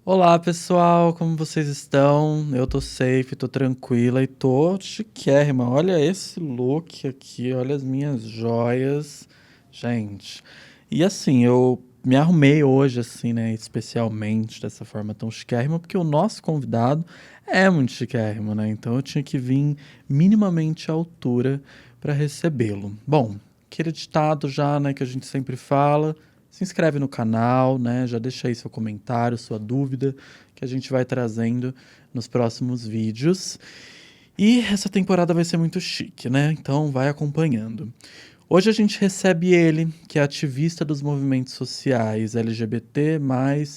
Olá, pessoal, como vocês estão? Eu tô safe, tô tranquila e tô chiquérrima. Olha esse look aqui, olha as minhas joias, gente. E assim, eu me arrumei hoje, assim, né, especialmente dessa forma tão chiquérrima, porque o nosso convidado é muito chiquérrimo, né? Então eu tinha que vir minimamente à altura para recebê-lo. Bom, aquele ditado já, né, que a gente sempre fala. Se inscreve no canal, né? Já deixa aí seu comentário, sua dúvida, que a gente vai trazendo nos próximos vídeos. E essa temporada vai ser muito chique, né? Então vai acompanhando. Hoje a gente recebe ele, que é ativista dos movimentos sociais LGBT+,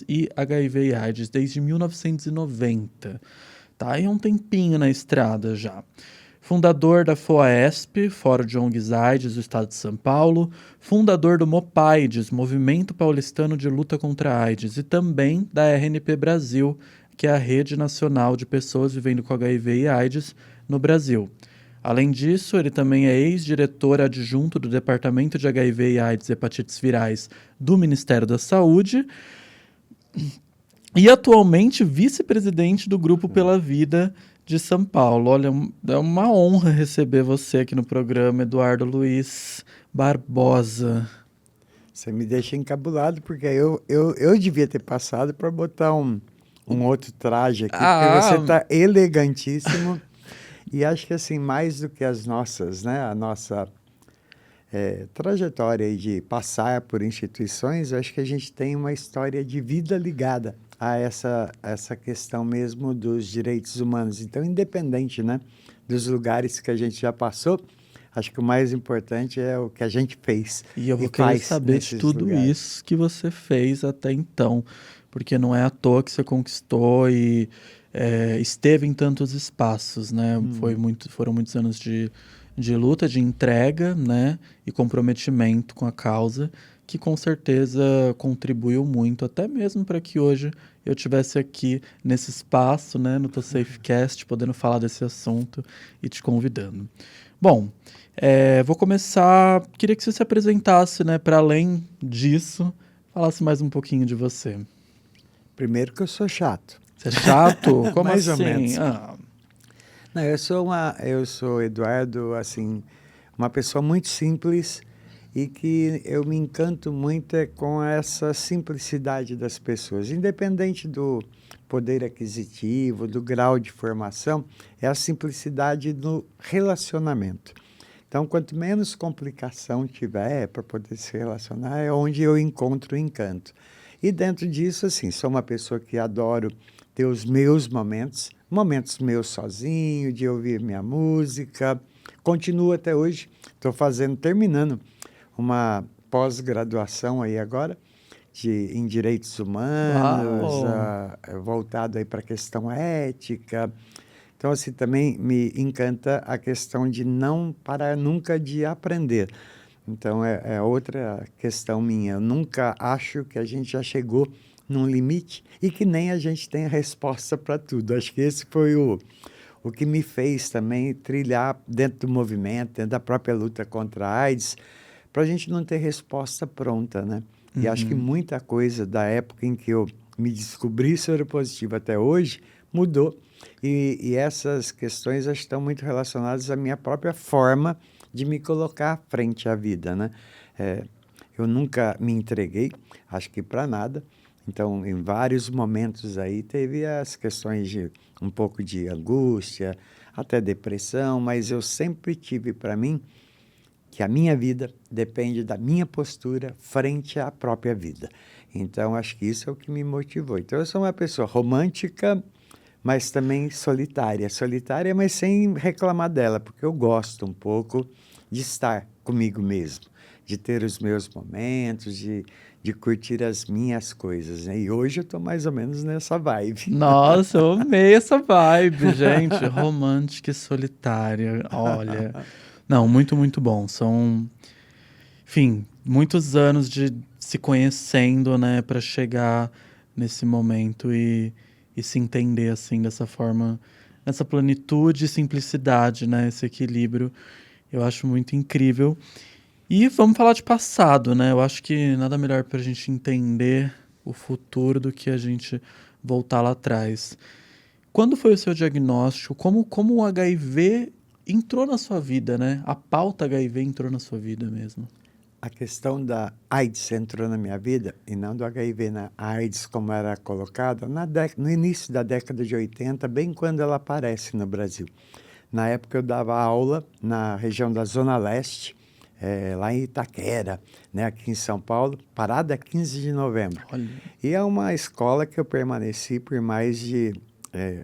e HIV e AIDS desde 1990. Tá? E é um tempinho na estrada já. Fundador da FOAESP, Fórum de ONGs AIDS do Estado de São Paulo, fundador do MOPAIDS, Movimento Paulistano de Luta contra a AIDS, e também da RNP Brasil, que é a Rede Nacional de Pessoas Vivendo com HIV e AIDS no Brasil. Além disso, ele também é ex-diretor adjunto do Departamento de HIV e AIDS e Hepatites Virais do Ministério da Saúde e atualmente vice-presidente do Grupo Pela Vida de São Paulo. Olha, é uma honra receber você aqui no programa, Eduardo Luiz Barbosa. Você me deixa encabulado, porque eu devia ter passado para botar um outro traje aqui, porque você está elegantíssimo. E acho que assim, mais do que as nossas, né, a nossa trajetória aí de passar por instituições, eu acho que a gente tem uma história de vida ligada a essa questão mesmo dos direitos humanos. Então, independente, né, dos lugares que a gente já passou, acho que o mais importante é o que a gente fez. E eu vou querer saber de tudo isso que você fez até então, porque não é à toa que você conquistou e esteve em tantos espaços, né? Foram muitos anos de luta, de entrega, né? E comprometimento com a causa, que com certeza contribuiu muito, até mesmo para que hoje eu estivesse aqui nesse espaço, né? No Tô Safecast, podendo falar desse assunto e te convidando. Bom, vou começar. Queria que você se apresentasse, né? Para além disso, falasse mais um pouquinho de você. Primeiro que eu sou chato. Você é chato? Como Mais assim? ou menos. Não, eu sou, Eduardo, assim, uma pessoa muito simples e que eu me encanto muito com essa simplicidade das pessoas. Independente do poder aquisitivo, do grau de formação, é a simplicidade do relacionamento. Então, quanto menos complicação tiver para poder se relacionar, é onde eu encontro o encanto. E dentro disso, assim, sou uma pessoa que adoro ter os meus momentos meus sozinho, de ouvir minha música. Continuo até hoje, estou terminando uma pós-graduação aí agora, em direitos humanos, voltado aí para a questão ética. Então, assim, também me encanta a questão de não parar nunca de aprender. Então, é outra questão minha. Eu nunca acho que a gente já chegou num limite e que nem a gente tem a resposta para tudo. Acho que esse foi o que me fez também trilhar dentro do movimento, dentro da própria luta contra a AIDS, para a gente não ter resposta pronta, né? E acho que muita coisa da época em que eu me descobri soropositivo até hoje mudou. E essas questões acho que estão muito relacionadas à minha própria forma de me colocar frente à vida, né? Eu nunca me entreguei, acho que para nada. Então, em vários momentos aí, teve as questões de um pouco de angústia, até depressão, mas eu sempre tive para mim que a minha vida depende da minha postura frente à própria vida. Então, acho que isso é o que me motivou. Então, eu sou uma pessoa romântica, mas também solitária. Solitária, mas sem reclamar dela, porque eu gosto um pouco de estar comigo mesmo, de ter os meus momentos, de curtir as minhas coisas, né? E hoje eu tô mais ou menos nessa vibe. Nossa, eu amei essa vibe, gente. Romântica e solitária. Olha. Não, muito, muito bom. São, enfim, muitos anos de se conhecendo, né, para chegar nesse momento e se entender assim dessa forma essa plenitude e simplicidade, né? Esse equilíbrio. Eu acho muito incrível. E vamos falar de passado, né? Eu acho que nada melhor para a gente entender o futuro do que a gente voltar lá atrás. Quando foi o seu diagnóstico? Como o HIV entrou na sua vida, né? A pauta HIV entrou na sua vida mesmo. A questão da AIDS entrou na minha vida, e não do HIV, na AIDS, como era colocada, no início da década de 80, bem quando ela aparece no Brasil. Na época eu dava aula na região da Zona Leste, lá em Itaquera, né, aqui em São Paulo, parada 15 de novembro. Olha. E é uma escola que eu permaneci por mais de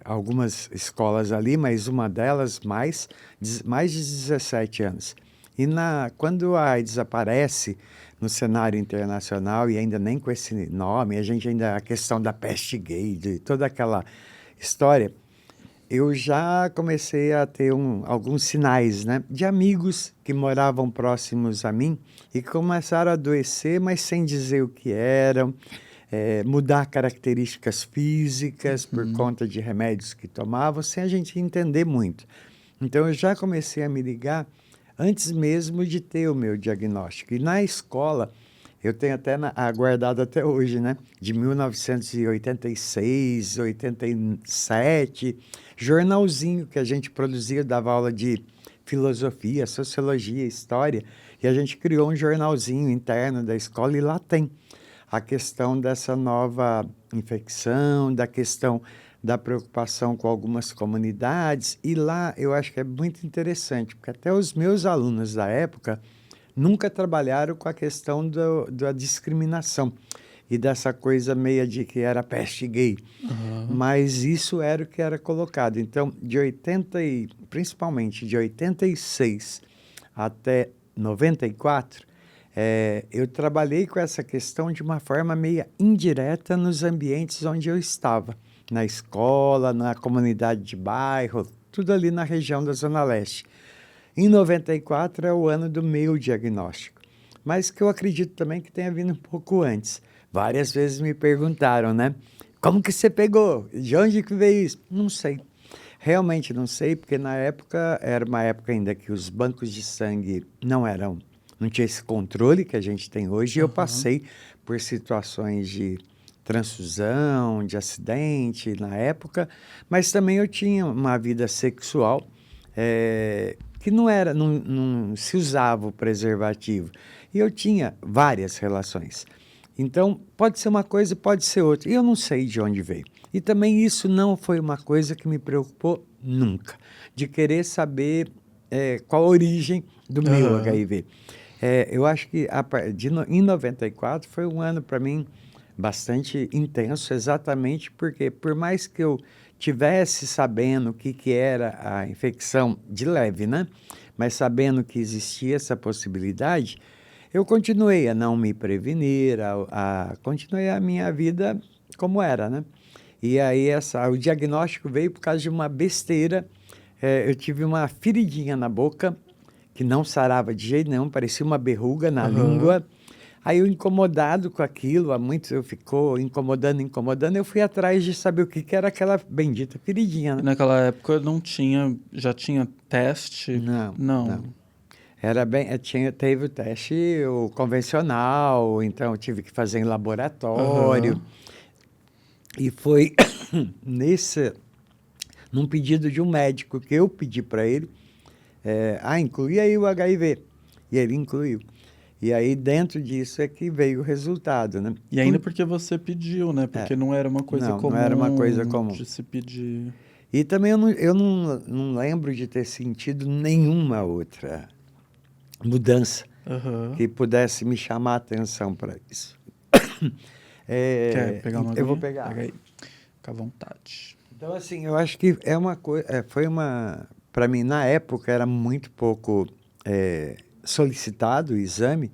algumas escolas ali, mas uma delas mais de 17 anos. E quando a AIDS aparece no cenário internacional, e ainda nem com esse nome, a questão da peste gay, de toda aquela história, eu já comecei a ter alguns sinais, né, de amigos que moravam próximos a mim e que começaram a adoecer, mas sem dizer o que eram, mudar características físicas por conta de remédios que tomavam, sem a gente entender muito. Então, eu já comecei a me ligar antes mesmo de ter o meu diagnóstico. E na escola, eu tenho até guardado até hoje, né? De 1986, 87, jornalzinho que a gente produzia, dava aula de filosofia, sociologia, história, e a gente criou um jornalzinho interno da escola e lá tem a questão dessa nova infecção, da questão da preocupação com algumas comunidades, e lá eu acho que é muito interessante, porque até os meus alunos da época nunca trabalharam com a questão da discriminação e dessa coisa meia de que era peste gay, mas isso era o que era colocado. Então, principalmente de 86 até 94, eu trabalhei com essa questão de uma forma meia indireta nos ambientes onde eu estava. Na escola, na comunidade de bairro, tudo ali na região da Zona Leste. Em 94 é o ano do meu diagnóstico, mas que eu acredito também que tenha vindo um pouco antes. Várias vezes me perguntaram, né? Como que você pegou? De onde que veio isso? Não sei. Realmente não sei, porque na época, era uma época ainda que os bancos de sangue não tinha esse controle que a gente tem hoje, e eu passei por situações de transfusão, de acidente na época, mas também eu tinha uma vida sexual que não se usava o preservativo. E eu tinha várias relações. Então, pode ser uma coisa, pode ser outra. E eu não sei de onde veio. E também isso não foi uma coisa que me preocupou nunca, de querer saber qual a origem do meu HIV. Eu acho que em 94 foi um ano para mim bastante intenso, exatamente porque, por mais que eu tivesse sabendo o que era a infecção de leve, né? Mas sabendo que existia essa possibilidade, eu continuei a não me prevenir, continuei a minha vida como era, né? E aí o diagnóstico veio por causa de uma besteira. Eu tive uma feridinha na boca, que não sarava de jeito nenhum, parecia uma verruga na língua. Aí eu, incomodado com aquilo, eu ficou incomodando, eu fui atrás de saber o que era aquela bendita feridinha, né? E naquela época já tinha teste? Não. Teve o teste o convencional, então eu tive que fazer em laboratório. E foi num pedido de um médico que eu pedi para ele, inclui aí o HIV. E ele incluiu. E aí, dentro disso é que veio o resultado, né? E ainda porque você pediu, né? Porque não era uma coisa comum. Não era uma coisa comum de se pedir. E também eu não lembro de ter sentido nenhuma outra mudança que pudesse me chamar a atenção para isso. Quer pegar uma aguinha? Eu vou pegar. Pega aí. Fica à vontade. Então, assim, eu acho que para mim, na época, era muito pouco solicitado o exame,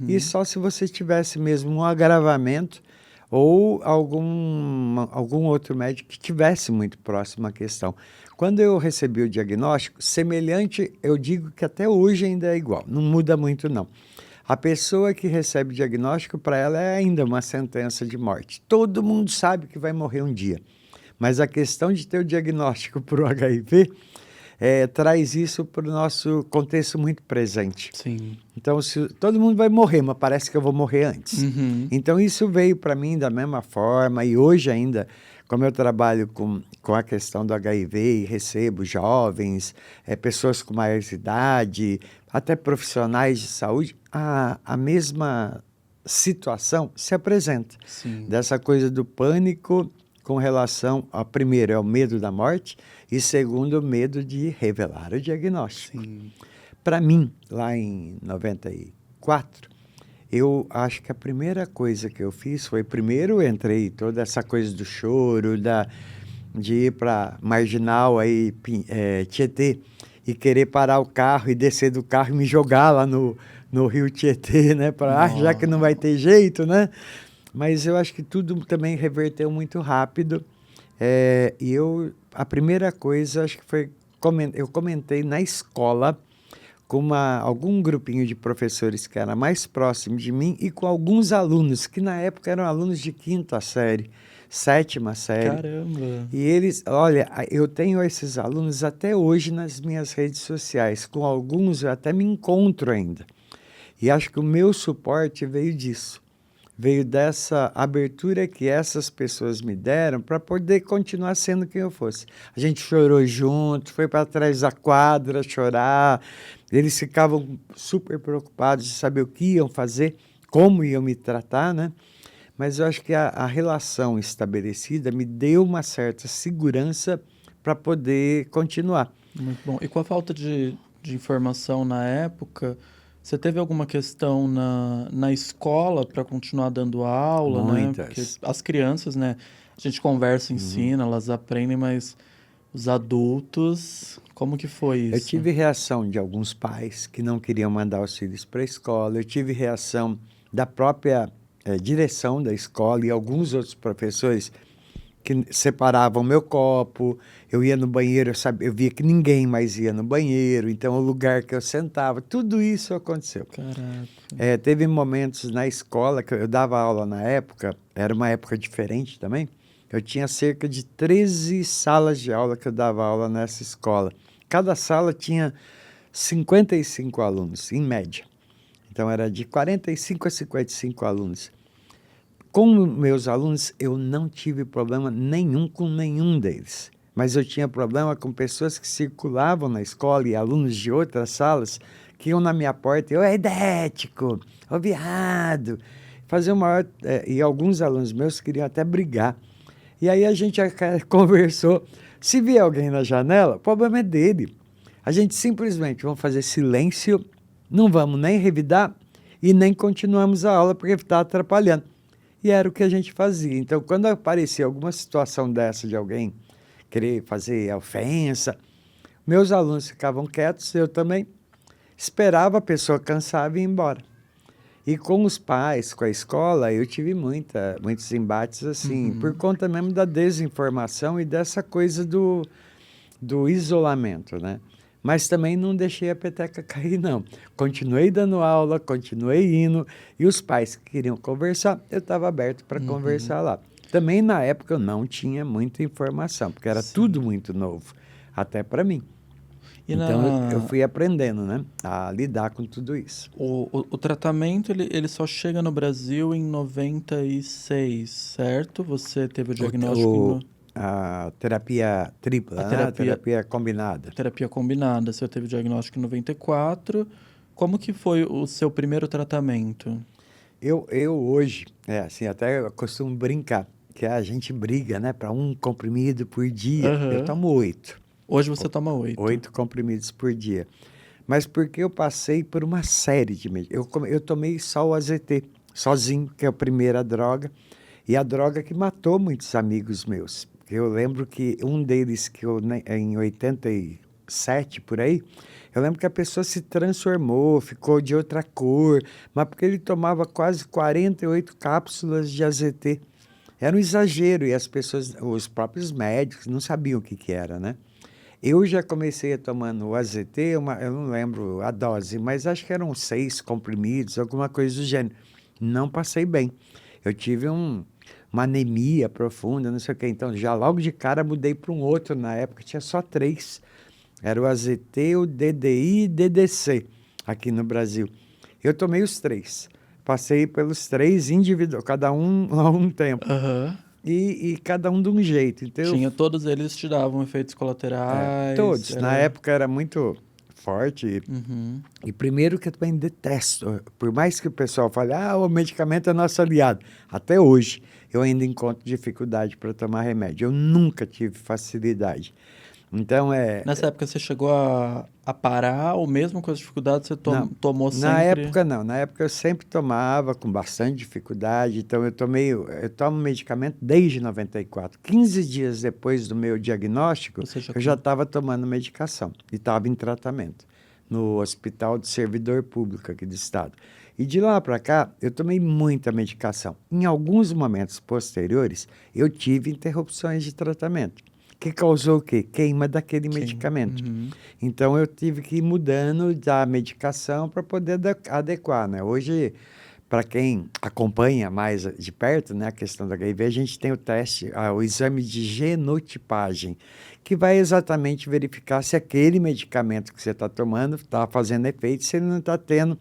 e só se você tivesse mesmo um agravamento ou algum outro médico que tivesse muito próximo à questão. Quando eu recebi o diagnóstico, semelhante, eu digo que até hoje ainda é igual, não muda muito não. A pessoa que recebe o diagnóstico, para ela é ainda uma sentença de morte. Todo mundo sabe que vai morrer um dia, Mas a questão de ter o diagnóstico para o HIV traz isso para o nosso contexto muito presente. Sim. Então, se todo mundo vai morrer, mas parece que eu vou morrer antes. Uhum. Então, isso veio para mim da mesma forma, e hoje ainda, como eu trabalho com a questão do HIV e recebo jovens, pessoas com mais idade, até profissionais de saúde, a mesma situação se apresenta. Sim. Dessa coisa do pânico com relação a, primeiro, é o medo da morte, e segundo, o medo de revelar o diagnóstico. Sim. Para mim, lá em 94, eu acho que a primeira coisa que eu fiz foi, primeiro, eu entrei toda essa coisa do choro, de ir para Marginal, aí, Tietê, e querer parar o carro e descer do carro e me jogar lá no rio Tietê, né? Já que não vai ter jeito, né? Mas eu acho que tudo também reverteu muito rápido. E a primeira coisa, acho que foi, eu comentei na escola com algum grupinho de professores que era mais próximo de mim e com alguns alunos, que na época eram alunos de 5ª série, 7ª série. Caramba! E eles, olha, eu tenho esses alunos até hoje nas minhas redes sociais, com alguns eu até me encontro ainda. E acho que o meu suporte veio disso. Veio dessa abertura que essas pessoas me deram para poder continuar sendo quem eu fosse. A gente chorou junto, foi para trás da quadra chorar. Eles ficavam super preocupados de saber o que iam fazer, como iam me tratar, né? Mas eu acho que a relação estabelecida me deu uma certa segurança para poder continuar. Muito bom. E com a falta de informação na época, você teve alguma questão na escola para continuar dando aula, né? Porque Muitas. as crianças, né? A gente conversa, ensina, elas aprendem, mas os adultos, como que foi Eu isso? tive reação de alguns pais que não queriam mandar os filhos para a escola. Eu tive reação da própria direção da escola e alguns outros professores que separavam meu copo. Eu ia no banheiro, eu via que ninguém mais ia no banheiro. Então, o lugar que eu sentava, tudo isso aconteceu. Caraca. Teve momentos na escola, que eu dava aula na época, era uma época diferente também. Eu tinha cerca de 13 salas de aula que eu dava aula nessa escola. Cada sala tinha 55 alunos, em média. Então, era de 45 a 55 alunos. Com meus alunos, eu não tive problema nenhum com nenhum deles. Mas eu tinha problema com pessoas que circulavam na escola e alunos de outras salas que iam na minha porta e, ô idético, ô viado. Fazer o maior... e alguns alunos meus queriam até brigar. E aí a gente conversou. Se vier alguém na janela, o problema é dele. A gente simplesmente vamos fazer silêncio, não vamos nem revidar e nem continuamos a aula porque está atrapalhando. E era o que a gente fazia. Então, quando aparecia alguma situação dessa de alguém querer fazer ofensa, meus alunos ficavam quietos, eu também esperava a pessoa cansar e ir embora. E com os pais, com a escola, eu tive muitos embates assim, por conta mesmo da desinformação e dessa coisa do isolamento, né? Mas também não deixei a peteca cair, não. Continuei dando aula, continuei indo, e os pais que queriam conversar, eu estava aberto para conversar lá. Também na época eu não tinha muita informação, porque era tudo muito novo, até para mim. E Então eu fui aprendendo, né, a lidar com tudo isso. o tratamento, ele só chega no Brasil em 96, certo? Você teve o diagnóstico A terapia tripla, né? A terapia combinada. Terapia combinada. Você teve o diagnóstico em 94. Como que foi o seu primeiro tratamento? Eu hoje, assim, até eu costumo brincar, que a gente briga, né, para um comprimido por dia. Eu tomo 8. Hoje você toma 8. 8 comprimidos por dia. Mas porque eu passei por uma série de medicamentos. Eu tomei só o AZT, sozinho, que é a primeira droga, e a droga que matou muitos amigos meus. Eu lembro que um deles, em 87, por aí, eu lembro que a pessoa se transformou, ficou de outra cor, mas porque ele tomava quase 48 cápsulas de AZT. Era um exagero, e as pessoas, os próprios médicos, não sabiam o que era, né? Eu já comecei tomando o AZT, eu não lembro a dose, mas acho que eram 6 comprimidos, alguma coisa do gênero. Não passei bem. Eu tive uma anemia profunda, não sei o quê. Então, já logo de cara mudei para um outro. Na época tinha só 3. Era o AZT, o DDI e DDC aqui no Brasil. Eu tomei os 3. Passei pelos 3 individual, cada um a um tempo. Aham. E cada um de um jeito. Então, Tinha, todos eles te davam efeitos colaterais. todos. Era... Na época era muito forte. Uhum. E primeiro que eu também detesto. Por mais que o pessoal fale, o medicamento é nosso aliado. Até hoje, eu ainda encontro dificuldade para tomar remédio. Eu nunca tive facilidade. Então, Nessa época você chegou a parar, ou mesmo com as dificuldades você não, tomou na sempre? época não. Na época eu sempre tomava com bastante dificuldade. Então eu tomo medicamento desde 94. 15 dias depois do meu diagnóstico, eu já estava tomando medicação e estava em tratamento no Hospital do Servidor Público aqui do estado. E de lá para cá, eu tomei muita medicação. Em alguns momentos posteriores, eu tive interrupções de tratamento, que causou o quê? Queima daquele medicamento. Uhum. Então, eu tive que ir mudando da medicação para poder adequar, né? Hoje, para quem acompanha mais de perto, né, a questão do HIV, a gente tem o teste, o exame de genotipagem, que vai exatamente verificar se aquele medicamento que você está tomando está fazendo efeito, se ele não está tendo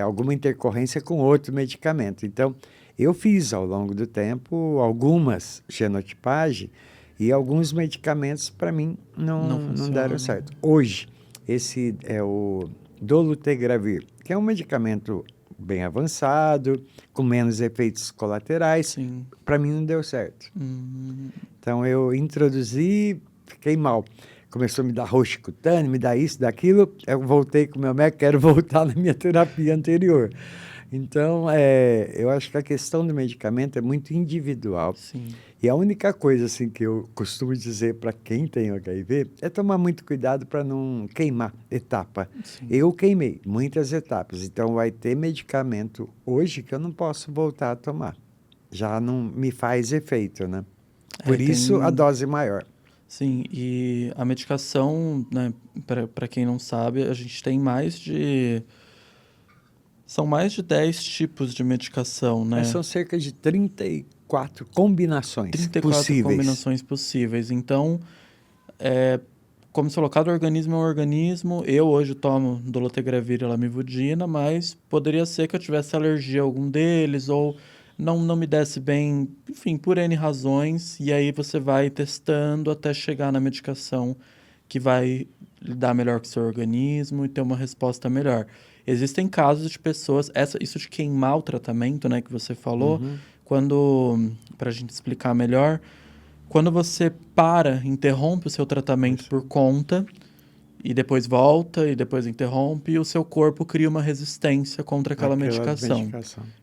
alguma intercorrência com outro medicamento. Então, eu fiz ao longo do tempo algumas genotipagens e alguns medicamentos para mim não deram certo. Hoje, esse é o dolutegravir, que é um medicamento bem avançado, com menos efeitos colaterais. Para mim não deu certo. Então eu introduzi, fiquei mal. Começou a me dar roxo cutâneo, me dar isso, daquilo. Eu voltei com o meu médico, quero voltar na minha terapia anterior. Então, eu acho que a questão do medicamento é muito individual. Sim. E a única coisa assim, que eu costumo dizer para quem tem HIV é tomar muito cuidado para não queimar etapa. Sim. Eu queimei muitas etapas, então vai ter medicamento hoje que eu não posso voltar a tomar. Já não me faz efeito, né? Por isso a dose maior. Sim, e a medicação, né, para quem não sabe, a gente tem são mais de 10 tipos de medicação, né? São cerca de 34 combinações 34 possíveis. combinações possíveis. Então, como se falou, cada organismo é um organismo. Eu hoje tomo dolutegravir e lamivudina, mas poderia ser que eu tivesse alergia a algum deles ou não me desse bem, enfim, por N razões. E aí você vai testando até chegar na medicação que vai lidar melhor com o seu organismo e ter uma resposta melhor. Existem casos de pessoas, isso de queimar o tratamento, né, que você falou, para a gente explicar melhor, quando você interrompe o seu tratamento por conta, e depois volta, e depois interrompe, e o seu corpo cria uma resistência contra aquela medicação.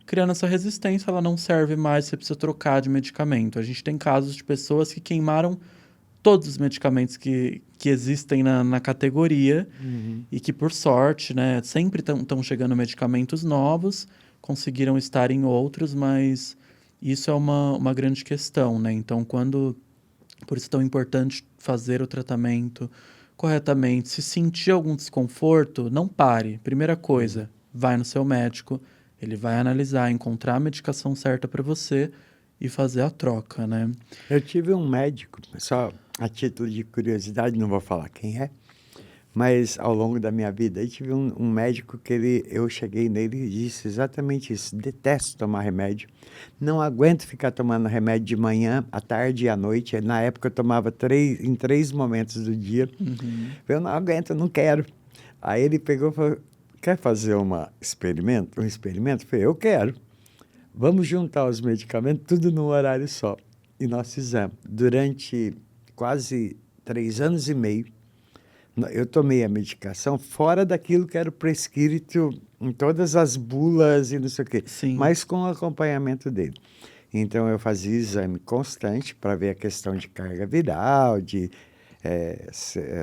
Criando essa resistência, ela não serve mais, você precisa trocar de medicamento. A gente tem casos de pessoas que queimaram todos os medicamentos que existem na categoria e que, por sorte, né, sempre estão chegando medicamentos novos, conseguiram estar em outros, mas isso é uma grande questão, né? Então, por isso é tão importante fazer o tratamento corretamente. Se sentir algum desconforto, não pare. Primeira coisa, vai no seu médico, ele vai analisar, encontrar a medicação certa para você e fazer a troca, né? Eu tive um médico, só a título de curiosidade, não vou falar quem é, mas ao longo da minha vida, eu tive um médico que eu cheguei nele e disse exatamente isso: detesto tomar remédio, não aguento ficar tomando remédio de manhã, à tarde e à noite. Na época eu tomava em 3 momentos do dia. Eu não aguento, não quero. Aí ele pegou e falou: quer fazer um experimento? Eu falei: eu quero. Vamos juntar os medicamentos, tudo num horário só. E nós fizemos. Durante quase 3 anos e meio, eu tomei a medicação fora daquilo que era prescrito em todas as bulas e não sei o quê, mas com o acompanhamento dele. Então, eu fazia exame constante para ver a questão de carga viral,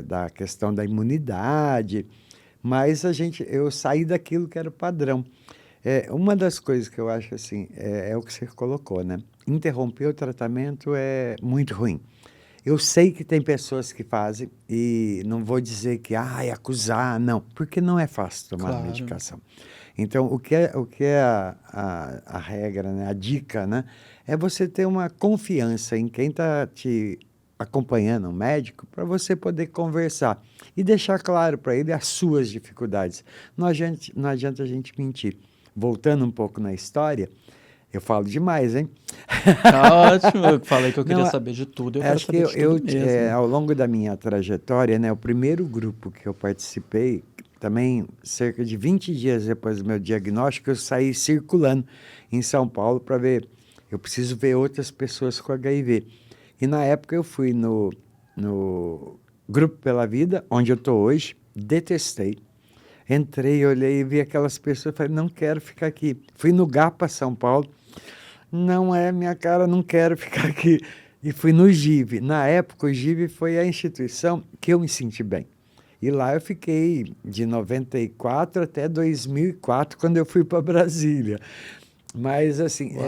da questão da imunidade, mas eu saí daquilo que era o padrão. Uma das coisas que eu acho assim, é o que você colocou, né? Interromper o tratamento é muito ruim. Eu sei que tem pessoas que fazem e não vou dizer que, acusar, não, porque não é fácil tomar a Claro. medicação. Então, o que é a regra, né, a dica, né, é você ter uma confiança em quem está te acompanhando, um médico, para você poder conversar e deixar claro para ele as suas dificuldades. Não adianta a gente mentir. Voltando um pouco na história, eu falo demais, hein? Tá ótimo. Eu falei que eu queria Não, saber de tudo, eu quero acho que saber de tudo mesmo. ao longo da minha trajetória, né, o primeiro grupo que eu participei, também cerca de 20 dias depois do meu diagnóstico, eu saí circulando em São Paulo para ver, eu preciso ver outras pessoas com HIV. E na época eu fui no Grupo Pela Vida, onde eu estou hoje, detestei. Entrei, olhei e vi aquelas pessoas, falei, não quero ficar aqui. Fui no GAPA São Paulo, não é minha cara, não quero ficar aqui. E fui no GIV. Na época, o GIV foi a instituição que eu me senti bem. E lá eu fiquei de 94 até 2004, quando eu fui para Brasília. Mas, assim, Uau.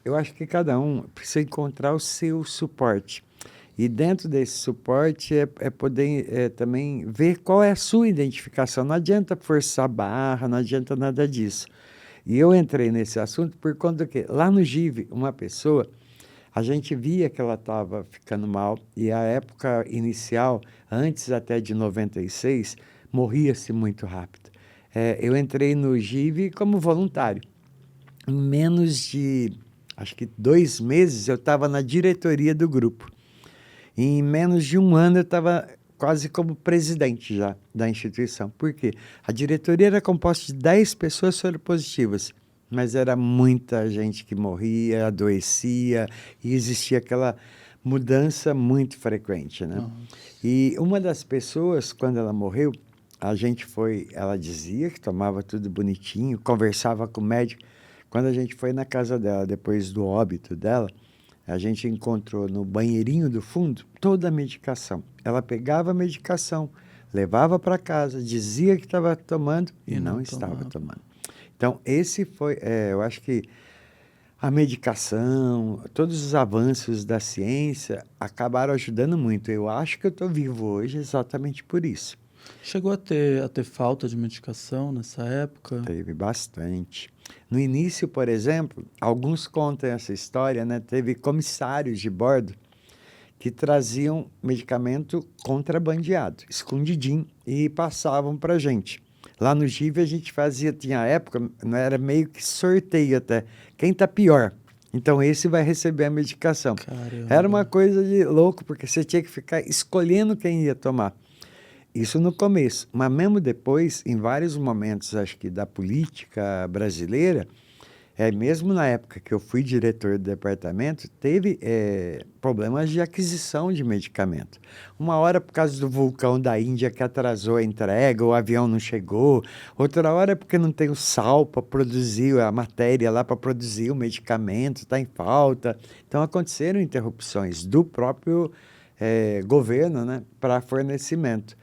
eu acho que cada um precisa encontrar o seu suporte. E dentro desse suporte é poder também ver qual é a sua identificação. Não adianta forçar a barra, não adianta nada disso. E eu entrei nesse assunto por conta do quê? Lá no GIV, uma pessoa, a gente via que ela estava ficando mal e a época inicial, antes até de 96, morria-se muito rápido. Eu entrei no GIV como voluntário. Em menos de, acho que 2 meses, eu estava na diretoria do grupo. Em menos de um ano, eu estava quase como presidente já da instituição. Por quê? A diretoria era composta de 10 pessoas soropositivas, mas era muita gente que morria, adoecia, e existia aquela mudança muito frequente, né? Nossa. E uma das pessoas, quando ela morreu, ela dizia que tomava tudo bonitinho, conversava com o médico. Quando a gente foi na casa dela, depois do óbito dela, a gente encontrou no banheirinho do fundo toda a medicação. Ela pegava a medicação, levava para casa, dizia que estava tomando e E não não estava tomava. tomando. Então, esse foi, eu acho que a medicação, todos os avanços da ciência acabaram ajudando muito. Eu acho que eu estou vivo hoje exatamente por isso. Chegou a ter falta de medicação nessa época? Teve bastante. No início, por exemplo, alguns contam essa história, né? Teve comissários de bordo que traziam medicamento contrabandeado, escondidinho, e passavam para a gente. Lá no GIV a gente fazia, tinha época, não era meio que sorteio até. Quem está pior? Então esse vai receber a medicação. Era uma Caramba. coisa de louco, porque você tinha que ficar escolhendo quem ia tomar. Isso no começo, mas mesmo depois, em vários momentos, acho que da política brasileira, mesmo na época que eu fui diretor do departamento, teve problemas de aquisição de medicamento. Uma hora por causa do vulcão da Índia que atrasou a entrega, o avião não chegou. Outra hora é porque não tem o sal para produzir, a matéria lá para produzir o medicamento, está em falta. Então aconteceram interrupções do próprio governo, né, para fornecimento.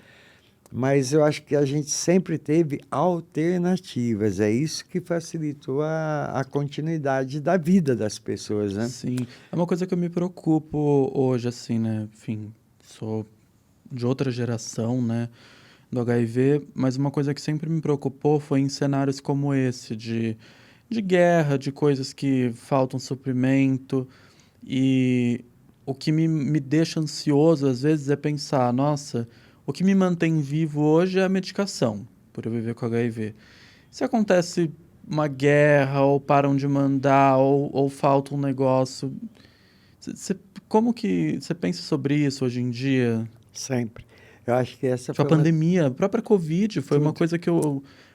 Mas eu acho que a gente sempre teve alternativas. É isso que facilitou a continuidade da vida das pessoas, né? Sim. É uma coisa que eu me preocupo hoje, assim, né? Enfim, sou de outra geração, né? Do HIV, mas uma coisa que sempre me preocupou foi em cenários como esse, de guerra, de coisas que faltam suprimento. E o que me deixa ansioso, às vezes, é pensar, nossa, o que me mantém vivo hoje é a medicação, por eu viver com HIV. Se acontece uma guerra, ou param de mandar, ou falta um negócio, cê- como que você pensa sobre isso hoje em dia? Sempre. Eu acho que essa Tipo, a foi uma... pandemia, a própria Covid foi uma Tudo. coisa que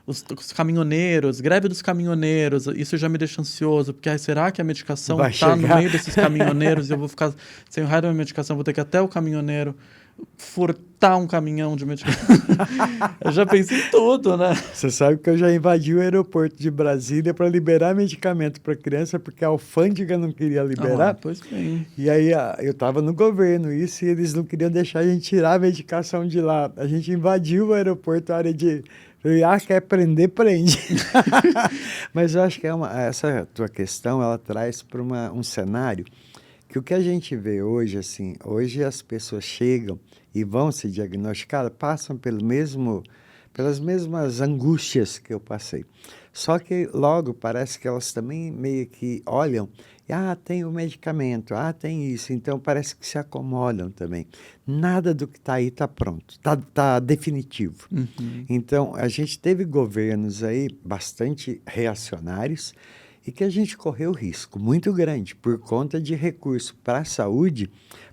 os caminhoneiros, greve dos caminhoneiros, isso já me deixa ansioso, porque ai, será que a medicação Vai tá no chegar. meio desses caminhoneiros e eu vou ficar sem o raio da minha medicação, vou ter que ir até o caminhoneiro furtar um caminhão de medicação. Eu já pensei em tudo, né? Você sabe que eu já invadi o aeroporto de Brasília para liberar medicamento para criança, porque a alfândega não queria liberar. Pois bem. E aí eu estava no governo, isso, e eles não queriam deixar a gente tirar a medicação de lá. A gente invadiu o aeroporto, a área de... quer prender, prende. Mas eu acho que essa tua questão, ela traz para um cenário que o que a gente vê hoje, assim, hoje as pessoas chegam e vão se diagnosticar, passam pelas mesmas angústias que eu passei. Só que logo parece que elas também meio que olham, tem o medicamento, tem isso, então parece que se acomodam também. Nada do que está aí está pronto, está definitivo. Uhum. Então, a gente teve governos aí bastante reacionários e que a gente correu risco muito grande por conta de recurso para a saúde,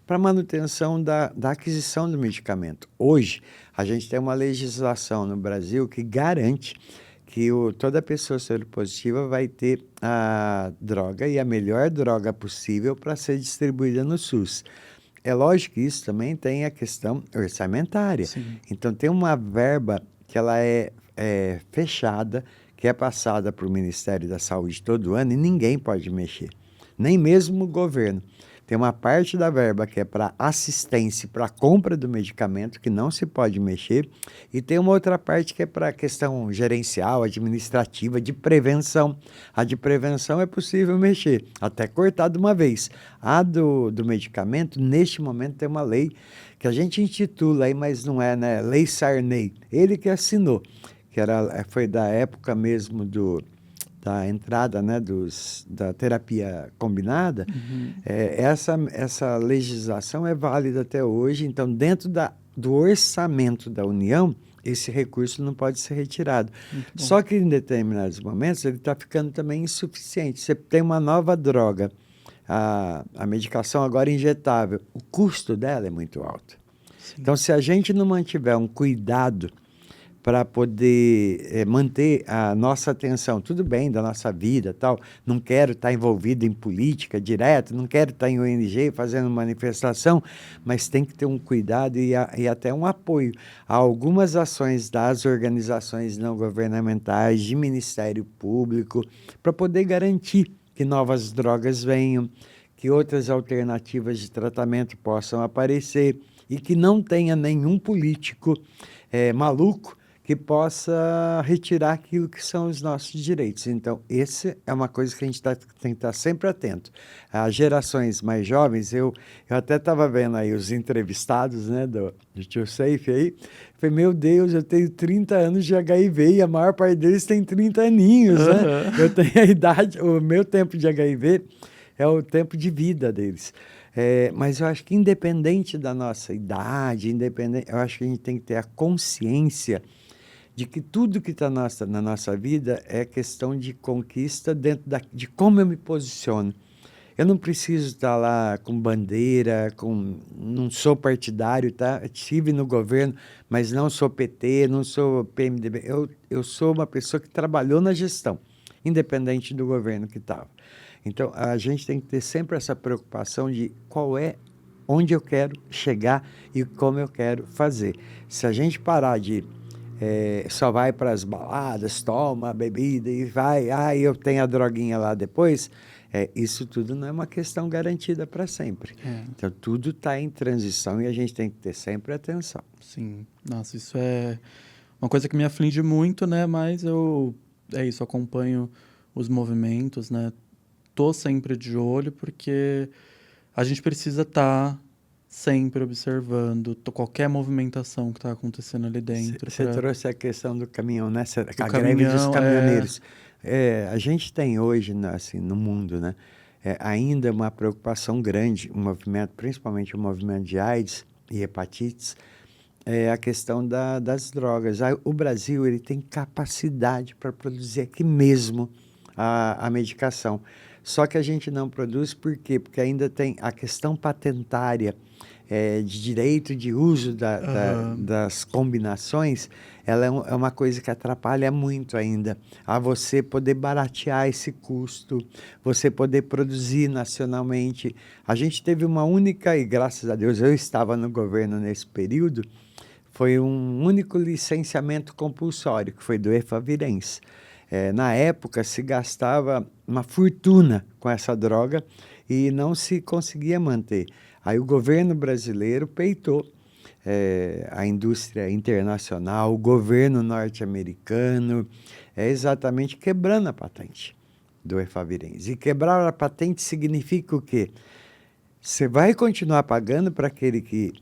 para manutenção da aquisição do medicamento. Hoje, a gente tem uma legislação no Brasil que garante que toda pessoa soropositiva vai ter a droga e a melhor droga possível para ser distribuída no SUS. É lógico que isso também tem a questão orçamentária. Sim. Então, tem uma verba que ela é fechada, que é passada para o Ministério da Saúde todo ano e ninguém pode mexer, nem mesmo o governo. Tem uma parte da verba que é para assistência, para compra do medicamento, que não se pode mexer, e tem uma outra parte que é para questão gerencial, administrativa, de prevenção. A de prevenção é possível mexer, até cortar de uma vez. A do medicamento, neste momento, tem uma lei que a gente intitula aí, mas não é, né? Lei Sarney. Ele que assinou, que foi da época mesmo da entrada, né, da terapia combinada. Uhum. Essa legislação é válida até hoje, então dentro do orçamento da União, esse recurso não pode ser retirado. Muito bom. Só que em determinados momentos ele está ficando também insuficiente. Você tem uma nova droga, a medicação agora injetável, o custo dela é muito alto. Sim. Então, se a gente não mantiver um cuidado para poder manter a nossa atenção, tudo bem, da nossa vida, tal, não quero estar envolvido em política direto, não quero estar em ONG fazendo manifestação, mas tem que ter um cuidado e até um apoio a algumas ações das organizações não governamentais, de Ministério Público, para poder garantir que novas drogas venham, que outras alternativas de tratamento possam aparecer e que não tenha nenhum político maluco que possa retirar aquilo que são os nossos direitos. Então, essa é uma coisa que a gente tem que estar sempre atento. As gerações mais jovens, eu até estava vendo aí os entrevistados, né, do Tio Safe aí, falei, meu Deus, eu tenho 30 anos de HIV e a maior parte deles tem 30 aninhos, né? Eu tenho a idade, o meu tempo de HIV é o tempo de vida deles. Mas eu acho que independente da nossa idade, eu acho que a gente tem que ter a consciência de que tudo que está na nossa vida é questão de conquista dentro de como eu me posiciono. Eu não preciso estar lá com bandeira, não sou partidário, tá? Estive no governo, mas não sou PT, não sou PMDB. Eu sou uma pessoa que trabalhou na gestão, independente do governo que estava. Então, a gente tem que ter sempre essa preocupação de onde eu quero chegar e como eu quero fazer. Se a gente parar de só vai para as baladas, toma a bebida e vai, eu tenho a droguinha lá depois, isso tudo não é uma questão garantida para sempre. Então, tudo está em transição e a gente tem que ter sempre atenção. Sim, nossa, isso é uma coisa que me aflige muito, né? Mas eu acompanho os movimentos, né? Tô sempre de olho porque a gente precisa estar sempre observando qualquer movimentação que está acontecendo ali dentro. Você trouxe a questão do caminhão, né? A greve caminhão, dos caminhoneiros. A gente tem hoje, assim, no mundo, né? Ainda uma preocupação grande, principalmente o movimento de AIDS e hepatites, a questão das drogas. O Brasil ele tem capacidade para produzir aqui mesmo a medicação. Só que a gente não produz por quê? Porque ainda tem a questão patentária de direito de uso das combinações, ela é uma coisa que atrapalha muito ainda a você poder baratear esse custo, você poder produzir nacionalmente. A gente teve uma única, e graças a Deus eu estava no governo nesse período, foi um único licenciamento compulsório, que foi do Efavirenz. Na época se gastava uma fortuna com essa droga e não se conseguia manter. Aí o governo brasileiro peitou a indústria internacional, o governo norte-americano, exatamente quebrando a patente do Efavirenz. E quebrar a patente significa o quê? Você vai continuar pagando para aquele que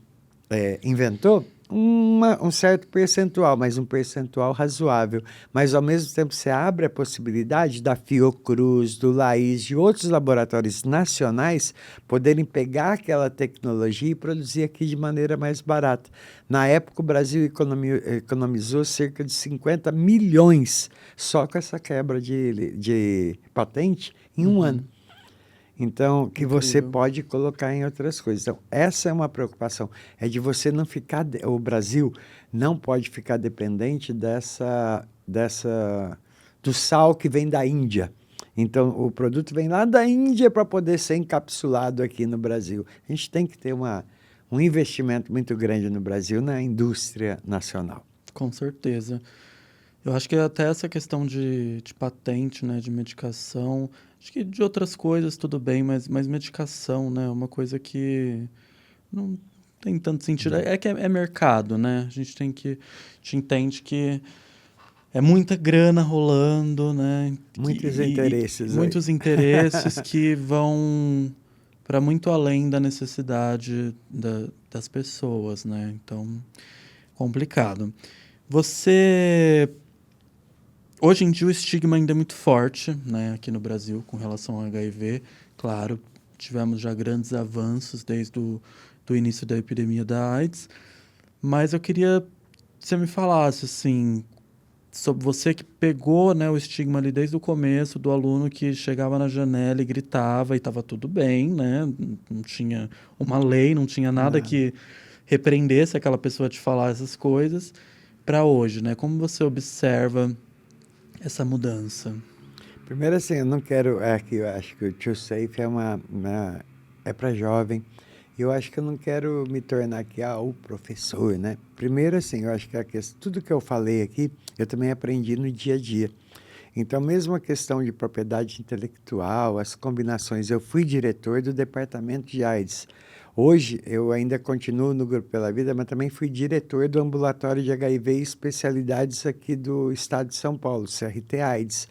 inventou um certo percentual, mas um percentual razoável. Mas, ao mesmo tempo, você abre a possibilidade da Fiocruz, do Laís, de outros laboratórios nacionais poderem pegar aquela tecnologia e produzir aqui de maneira mais barata. Na época, o Brasil economizou cerca de 50 milhões só com essa quebra de patente em um ano. Então, que você Incrível. pode colocar em outras coisas. Então, essa é uma preocupação, é de você não ficar, o Brasil não pode ficar dependente do sal que vem da Índia. Então, o produto vem lá da Índia para poder ser encapsulado aqui no Brasil. A gente tem que ter um investimento muito grande no Brasil na indústria nacional. Com certeza. Eu acho que até essa questão de patente, né, de medicação, acho que de outras coisas tudo bem, mas medicação, né, é uma coisa que não tem tanto sentido. Não. É que é mercado, né? A gente entende que é muita grana rolando, né? Muitos E interesses aí. muitos interesses que vão para muito além da necessidade das pessoas, né? Então, complicado. Você Hoje em dia o estigma ainda é muito forte, né, aqui no Brasil com relação ao HIV. Claro, tivemos já grandes avanços desde do início da epidemia da AIDS, mas eu queria que você me falasse, assim, sobre você que pegou, né, o estigma ali desde o começo do aluno que chegava na janela e gritava e estava tudo bem, né, não tinha uma lei, não tinha nada Nada. que repreendesse aquela pessoa de falar essas coisas, para hoje, né, como você observa essa mudança? Primeiro, assim, eu não quero. Que eu acho que o Too Safe é para jovem. E eu acho que eu não quero me tornar aqui o professor, né? Primeiro, assim, eu acho que tudo que eu falei aqui, eu também aprendi no dia a dia. Então, mesmo a questão de propriedade intelectual, as combinações, eu fui diretor do departamento de AIDS. Hoje, eu ainda continuo no Grupo Pela Vida, mas também fui diretor do ambulatório de HIV e especialidades aqui do estado de São Paulo, CRT-AIDS.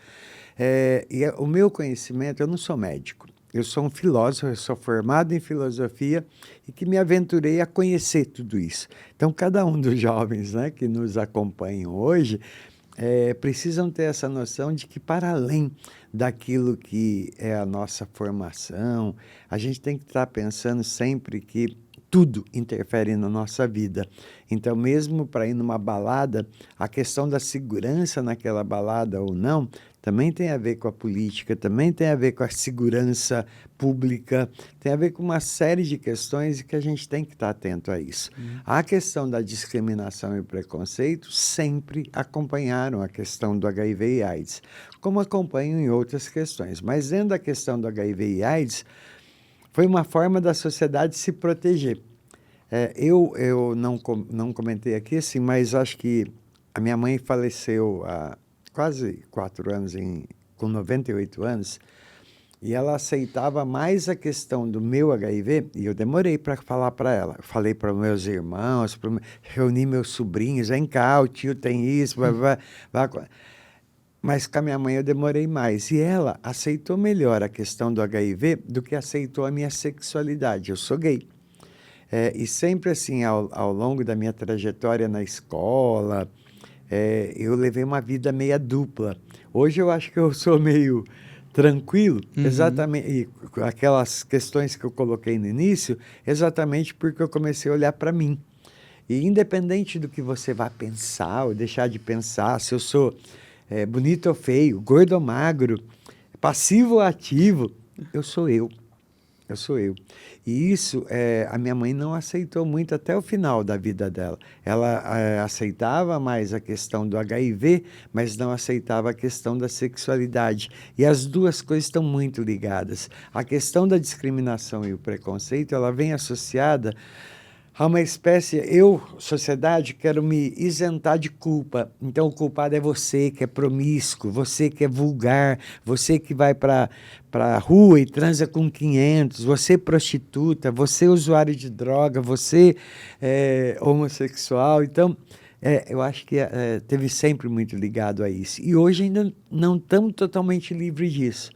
O meu conhecimento, eu não sou médico, eu sou um filósofo, eu sou formado em filosofia e que me aventurei a conhecer tudo isso. Então, cada um dos jovens, né, que nos acompanham hoje, precisam ter essa noção de que, para além daquilo que é a nossa formação, a gente tem que estar pensando sempre que tudo interfere na nossa vida. Então, mesmo para ir numa balada, a questão da segurança naquela balada ou não, também tem a ver com a política, também tem a ver com a segurança pública, tem a ver com uma série de questões e que a gente tem que estar atento a isso. A questão da discriminação e preconceito sempre acompanharam a questão do HIV e AIDS, como acompanham em outras questões. Mas dentro da questão do HIV e AIDS, foi uma forma da sociedade se proteger. Eu não comentei aqui, assim, mas acho que a minha mãe faleceu há quase 4 anos, com 98 anos, e ela aceitava mais a questão do meu HIV, e eu demorei para falar para ela. Eu falei para meus irmãos, reuni meus sobrinhos, vem cá, o tio tem isso, vai. Mas com a minha mãe eu demorei mais. E ela aceitou melhor a questão do HIV do que aceitou a minha sexualidade. Eu sou gay. E sempre assim, ao longo da minha trajetória na escola, eu levei uma vida meia dupla. Hoje eu acho que eu sou meio tranquilo, Uhum. exatamente, e aquelas questões que eu coloquei no início, exatamente porque eu comecei a olhar para mim. E independente do que você vá pensar ou deixar de pensar, se eu sou bonito ou feio, gordo ou magro, passivo ou ativo, eu sou eu. Eu sou eu. E isso, a minha mãe não aceitou muito até o final da vida dela. Ela aceitava mais a questão do HIV, mas não aceitava a questão da sexualidade. E as duas coisas estão muito ligadas. A questão da discriminação e o preconceito, ela vem associada a uma espécie, sociedade, quero me isentar de culpa. Então, o culpado é você que é promíscuo, você que é vulgar, você que vai para a rua e transa com 500, você prostituta, você usuário de droga, você homossexual. Então, eu acho que teve sempre muito ligado a isso. E hoje ainda não estamos totalmente livres disso.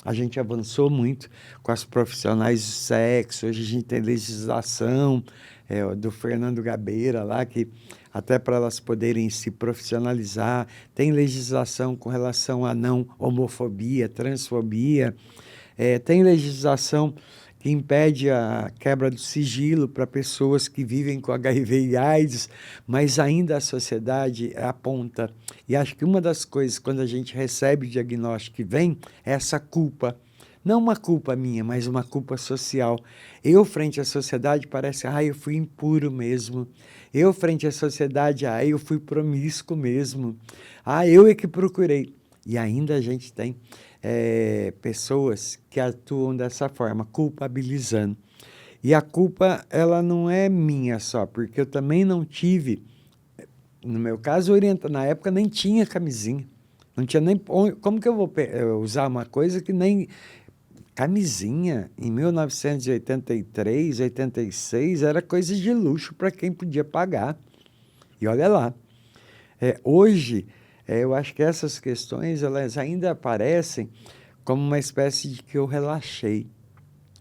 A gente avançou muito com as profissionais do sexo. Hoje a gente tem legislação do Fernando Gabeira lá, que até para elas poderem se profissionalizar, tem legislação com relação a não homofobia, transfobia, tem legislação que impede a quebra do sigilo para pessoas que vivem com HIV e AIDS, mas ainda a sociedade aponta. E acho que uma das coisas, quando a gente recebe o diagnóstico que vem, é essa culpa. Não uma culpa minha, mas uma culpa social. Eu, frente à sociedade, parece, eu fui impuro mesmo. Eu, frente à sociedade, eu fui promíscuo mesmo. Eu é que procurei. E ainda a gente tem pessoas que atuam dessa forma, culpabilizando. E a culpa, ela não é minha só, porque eu também não tive, no meu caso, na época nem tinha camisinha. Não tinha nem... Como que eu vou usar uma coisa que nem... Camisinha, em 1983, 86, era coisa de luxo para quem podia pagar. E olha lá. Hoje, eu acho que essas questões elas ainda aparecem como uma espécie de que eu relaxei.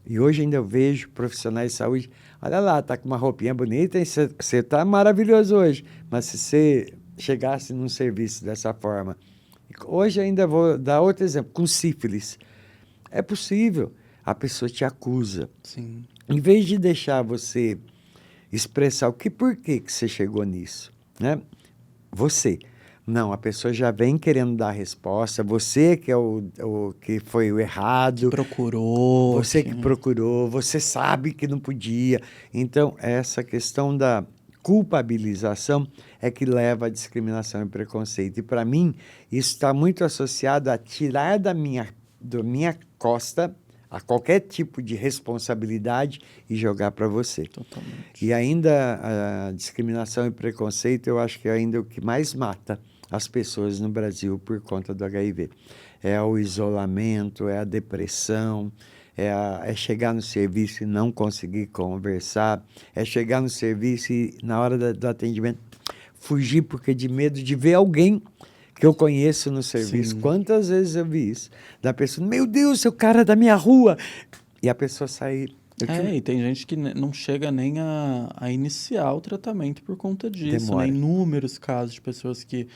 E hoje ainda eu vejo profissionais de saúde, olha lá, está com uma roupinha bonita, e você está maravilhoso hoje. Mas se você chegasse num serviço dessa forma... Hoje ainda vou dar outro exemplo, com sífilis. É possível, a pessoa te acusa. Sim. Em vez de deixar você expressar por que você chegou nisso, né? Você. Não, a pessoa já vem querendo dar a resposta, você que é o que foi o errado. Procurou. Você que procurou, você sabe que não podia. Então, essa questão da culpabilização é que leva à discriminação e preconceito. E, para mim, isso está muito associado a tirar da minha costa a qualquer tipo de responsabilidade e jogar para você. Totalmente. E ainda a discriminação e preconceito, eu acho que é ainda o que mais mata as pessoas no Brasil por conta do HIV. É o isolamento, é a depressão, é chegar no serviço e não conseguir conversar, é chegar no serviço e, na hora do atendimento, fugir porque de medo de ver alguém que eu conheço no serviço. Sim. Quantas vezes eu vi isso? Da pessoa, meu Deus, seu cara da minha rua! E a pessoa sair... E tem gente que não chega nem a iniciar o tratamento por conta disso, Demora. né? Inúmeros casos de pessoas que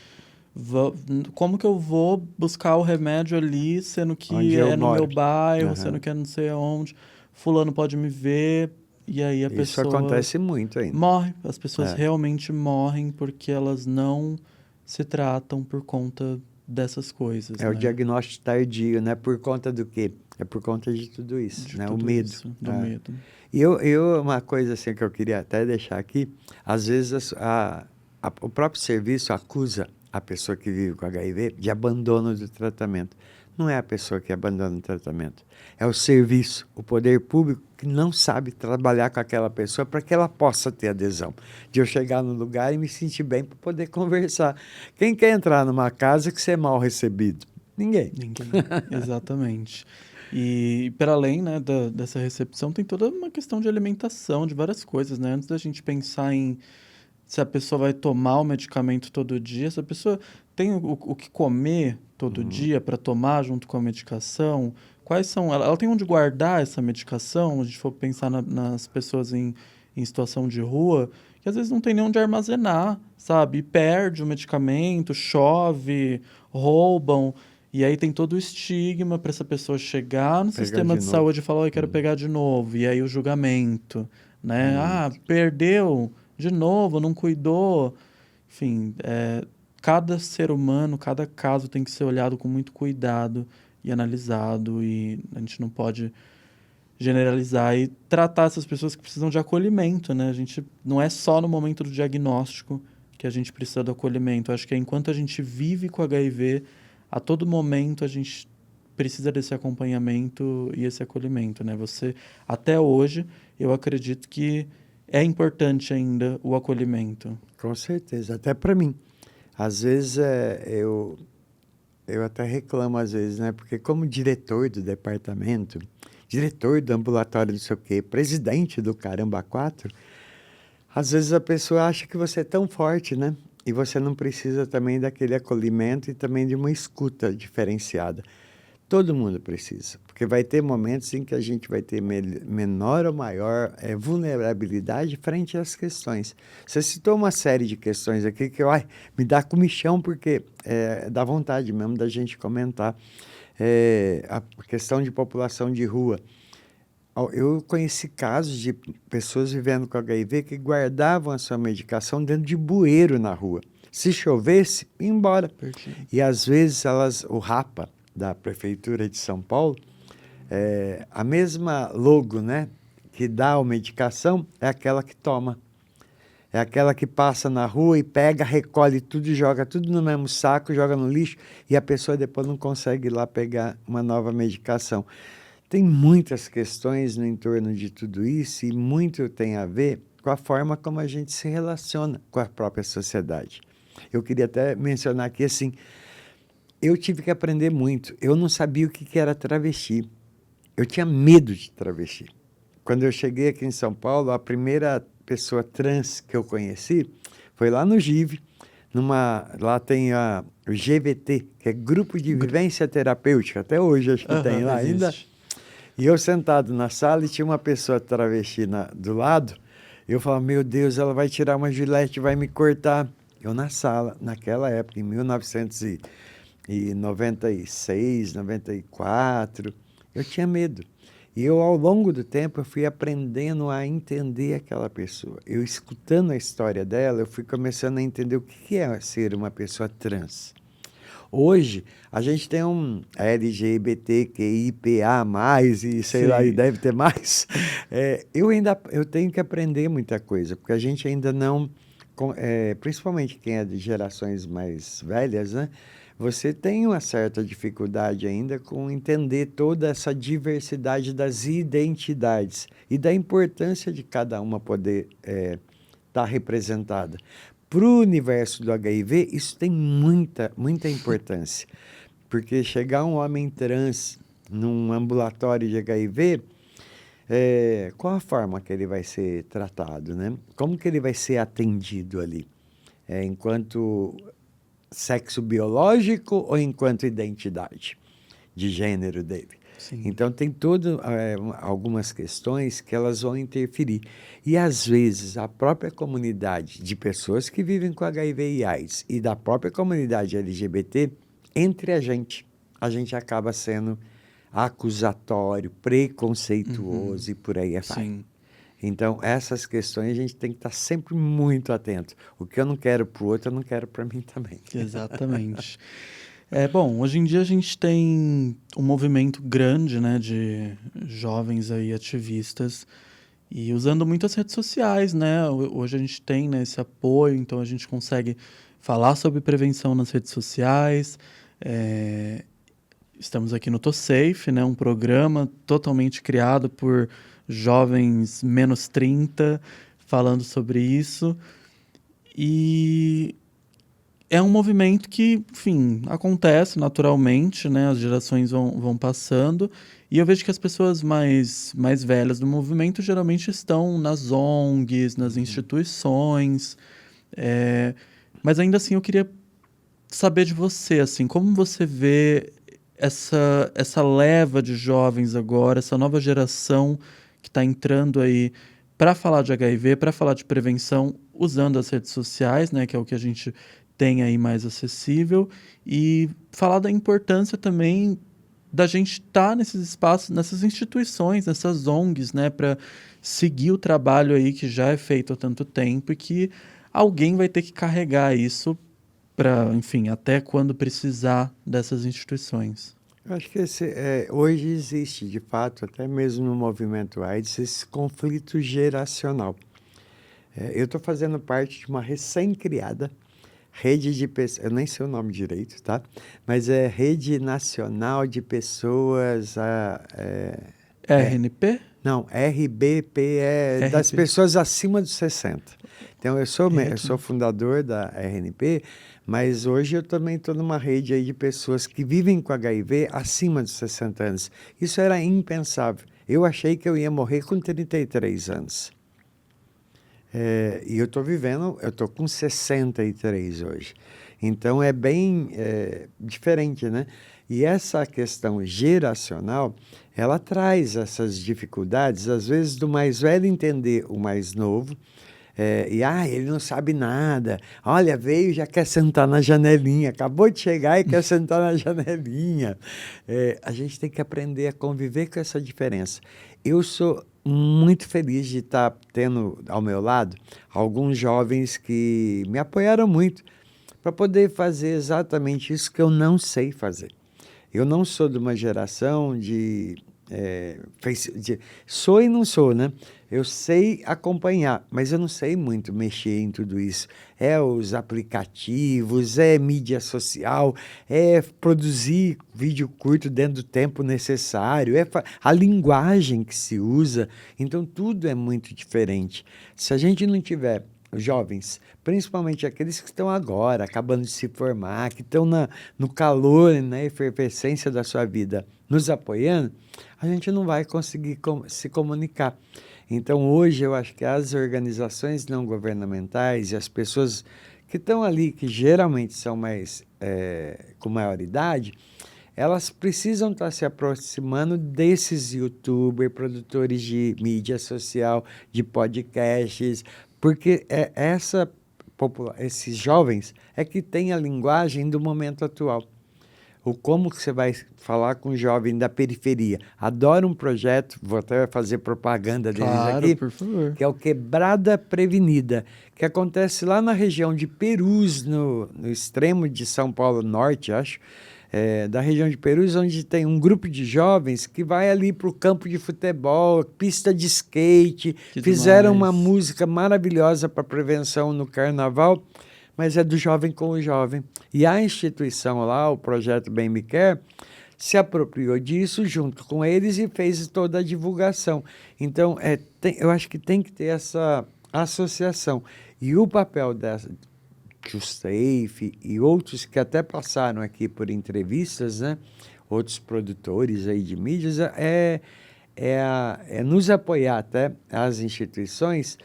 como que eu vou buscar o remédio ali, sendo que Onde eu no meu moro. bairro, Aham. sendo que é não sei aonde, fulano pode me ver, e aí a Isso pessoa acontece muito ainda. morre. As pessoas É. realmente morrem porque elas não se tratam por conta dessas coisas, É o né? diagnóstico tardio, né? Por conta do quê? É por conta de tudo isso, De né? O tudo medo. isso, do medo. E uma coisa assim que eu queria até deixar aqui, às vezes o próprio serviço acusa a pessoa que vive com HIV de abandono do tratamento. Não é a pessoa que abandona o tratamento, é o serviço, o poder público que não sabe trabalhar com aquela pessoa para que ela possa ter adesão. De eu chegar no lugar e me sentir bem para poder conversar. Quem quer entrar numa casa que você é mal recebido? Ninguém. Ninguém, exatamente. E para além, né, dessa recepção, tem toda uma questão de alimentação, de várias coisas, né? Antes da gente pensar em se a pessoa vai tomar o medicamento todo dia, se a pessoa tem o que comer todo dia para tomar junto com a medicação, quais são... Ela tem onde guardar essa medicação, se a gente for pensar nas pessoas em situação de rua, que às vezes não tem nem onde armazenar, sabe? E perde o medicamento, chove, roubam... E aí tem todo o estigma para essa pessoa chegar no sistema de saúde e falar, eu quero pegar de novo. E aí o julgamento, né? Perdeu de novo, não cuidou. Enfim, cada ser humano, cada caso tem que ser olhado com muito cuidado e analisado. E a gente não pode generalizar e tratar essas pessoas que precisam de acolhimento, né? A gente não é só no momento do diagnóstico que a gente precisa do acolhimento. Acho que enquanto a gente vive com HIV, a todo momento a gente precisa desse acompanhamento e esse acolhimento, né? Até hoje, eu acredito que é importante ainda o acolhimento. Com certeza, até para mim. Às vezes eu até reclamo, às vezes, né? Porque como diretor do departamento, diretor do ambulatório não sei o quê, presidente do Caramba 4, às vezes a pessoa acha que você é tão forte, né? E você não precisa também daquele acolhimento e também de uma escuta diferenciada. Todo mundo precisa, porque vai ter momentos em que a gente vai ter menor ou maior vulnerabilidade frente às questões. Você citou uma série de questões aqui que me dá comichão, porque dá vontade mesmo da gente comentar. A questão de população de rua. Eu conheci casos de pessoas vivendo com HIV que guardavam a sua medicação dentro de bueiro na rua. Se chovesse, ia embora. Pertinho. E às vezes o RAPA, da Prefeitura de São Paulo, a mesma logo, né, que dá a medicação é aquela que toma. É aquela que passa na rua e pega, recolhe tudo e joga tudo no mesmo saco, joga no lixo, e a pessoa depois não consegue ir lá pegar uma nova medicação. Tem muitas questões no entorno de tudo isso e muito tem a ver com a forma como a gente se relaciona com a própria sociedade. Eu queria até mencionar aqui, assim, eu tive que aprender muito. Eu não sabia o que era travesti. Eu tinha medo de travesti. Quando eu cheguei aqui em São Paulo, a primeira pessoa trans que eu conheci foi lá no GIV. Lá tem o GVT, que é Grupo de Vivência Terapêutica. Até hoje acho que tem lá ainda. E eu sentado na sala e tinha uma pessoa travesti do lado. Eu falava, meu Deus, ela vai tirar uma gilete, vai me cortar. Eu na sala, naquela época, em 1996, 94, eu tinha medo. E eu, ao longo do tempo, eu fui aprendendo a entender aquela pessoa. Eu, escutando a história dela, eu fui começando a entender o que é ser uma pessoa trans. Hoje, a gente tem um LGBTQIPA+, e sei lá, e deve ter mais. Eu tenho que aprender muita coisa, porque a gente ainda não... principalmente quem é de gerações mais velhas, né? Você tem uma certa dificuldade ainda com entender toda essa diversidade das identidades e da importância de cada uma poder estar representada. Para o universo do HIV, isso tem muita, muita importância, porque chegar um homem trans num ambulatório de HIV, qual a forma que ele vai ser tratado, né? Como que ele vai ser atendido ali? Enquanto sexo biológico ou enquanto identidade de gênero dele? Sim. Então, tem algumas questões que elas vão interferir. E, às vezes, a própria comunidade de pessoas que vivem com HIV e AIDS e da própria comunidade LGBT, entre a gente acaba sendo acusatório, preconceituoso e por aí vai. Sim. Então, essas questões a gente tem que estar sempre muito atento. O que eu não quero para o outro, eu não quero para mim também. Exatamente. Bom, hoje em dia a gente tem um movimento grande, né, de jovens aí ativistas e usando muito as redes sociais, né? Hoje a gente tem, né, esse apoio, então a gente consegue falar sobre prevenção nas redes sociais. Estamos aqui no Tô Safe, né, um programa totalmente criado por jovens menos 30, falando sobre isso. E é um movimento que, enfim, acontece naturalmente, né? As gerações vão passando. E eu vejo que as pessoas mais velhas do movimento geralmente estão nas ONGs, nas instituições. Mas ainda assim eu queria saber de você, assim, como você vê essa leva de jovens agora, essa nova geração que está entrando aí para falar de HIV, para falar de prevenção, usando as redes sociais, né, que é o que a gente tem aí mais acessível, e falar da importância também da gente estar nesses espaços, nessas instituições, nessas ONGs, né, para seguir o trabalho aí que já é feito há tanto tempo e que alguém vai ter que carregar isso para, enfim, até quando precisar dessas instituições. Eu acho que hoje existe, de fato, até mesmo no movimento AIDS, esse conflito geracional. Eu estou fazendo parte de uma recém-criada rede de pessoas, eu nem sei o nome direito, tá? Mas é Rede Nacional de Pessoas... RNP? Não, RBP é das RP. pessoas acima dos 60. Então, eu sou fundador da RNP, mas hoje eu também estou numa rede aí de pessoas que vivem com HIV acima dos 60 anos. Isso era impensável. Eu achei que eu ia morrer com 33 anos. E eu estou com 63 hoje. Então, é bem diferente, né? E essa questão geracional, ela traz essas dificuldades, às vezes, do mais velho entender o mais novo, ele não sabe nada. Olha, veio e já quer sentar na janelinha. Acabou de chegar e quer sentar na janelinha. A gente tem que aprender a conviver com essa diferença. Eu sou muito feliz de estar tendo ao meu lado alguns jovens que me apoiaram muito para poder fazer exatamente isso que eu não sei fazer. Eu não sou de uma geração sou e não sou, né? Eu sei acompanhar, mas eu não sei muito mexer em tudo isso. É os aplicativos, é mídia social, é produzir vídeo curto dentro do tempo necessário, a linguagem que se usa. Então, tudo é muito diferente. Se a gente não tiver os jovens, principalmente aqueles que estão agora, acabando de se formar, que estão no calor e na efervescência da sua vida, nos apoiando, a gente não vai conseguir se comunicar. Então, hoje, eu acho que as organizações não governamentais e as pessoas que estão ali, que geralmente são com maior idade, elas precisam estar se aproximando desses youtubers, produtores de mídia social, de podcasts, porque esses jovens é que têm a linguagem do momento atual. Ou como que você vai falar com um jovem da periferia? Adoro um projeto, vou até fazer propaganda deles Claro, aqui, por favor. que é o Quebrada Prevenida, que acontece lá na região de Perus, no extremo de São Paulo Norte, acho, da região de Perus, onde tem um grupo de jovens que vai ali para o campo de futebol, pista de skate, Que fizeram uma demais. música maravilhosa para prevenção no carnaval, mas é do jovem com o jovem. E a instituição lá, o Projeto Bem Me Quer, se apropriou disso junto com eles e fez toda a divulgação. Então, eu acho que tem que ter essa associação. E o papel que o Safe e outros que até passaram aqui por entrevistas, né, outros produtores aí de mídias, nos apoiar até as instituições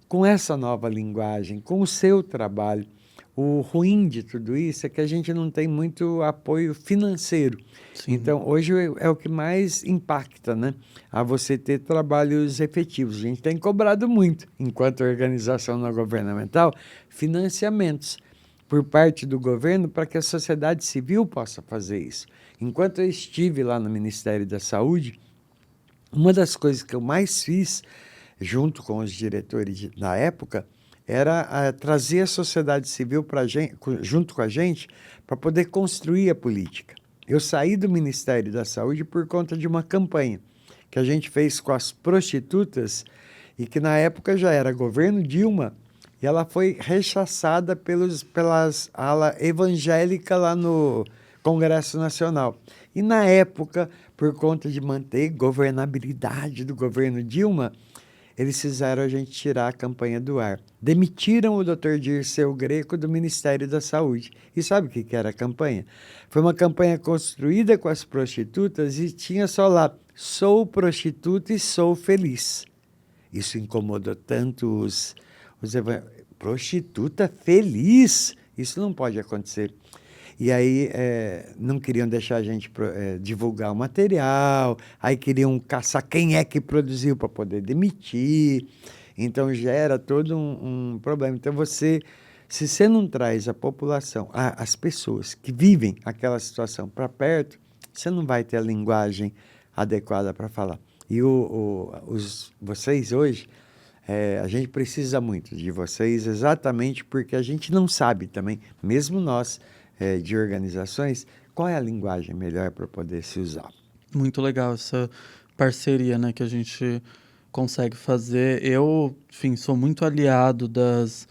com essa nova linguagem, com o seu trabalho. O ruim de tudo isso é que a gente não tem muito apoio financeiro. Sim. Então, hoje é o que mais impacta, né? A você ter trabalhos efetivos. A gente tem cobrado muito, enquanto organização não governamental, financiamentos por parte do governo para que a sociedade civil possa fazer isso. Enquanto eu estive lá no Ministério da Saúde, uma das coisas que eu mais fiz, junto com os diretores na época, era trazer a sociedade civil junto com a gente para poder construir a política. Eu saí do Ministério da Saúde por conta de uma campanha que a gente fez com as prostitutas e que na época já era governo Dilma e ela foi rechaçada pelas ala evangélica lá no Congresso Nacional. E na época, por conta de manter governabilidade do governo Dilma, eles fizeram a gente tirar a campanha do ar. Demitiram o Dr. Dirceu Greco do Ministério da Saúde. E sabe o que era a campanha? Foi uma campanha construída com as prostitutas e tinha só lá, sou prostituta e sou feliz. Isso incomodou tanto prostituta feliz? Isso não pode acontecer. E aí não queriam deixar a gente divulgar o material, aí queriam caçar quem é que produziu para poder demitir. Então gera todo um problema. Então se você não traz a população, as pessoas que vivem aquela situação para perto, você não vai ter a linguagem adequada para falar. E vocês hoje, a gente precisa muito de vocês exatamente porque a gente não sabe também, mesmo nós, de organizações, qual é a linguagem melhor para poder se usar. Muito legal essa parceria, né, que a gente consegue fazer. Eu, enfim, sou muito aliado das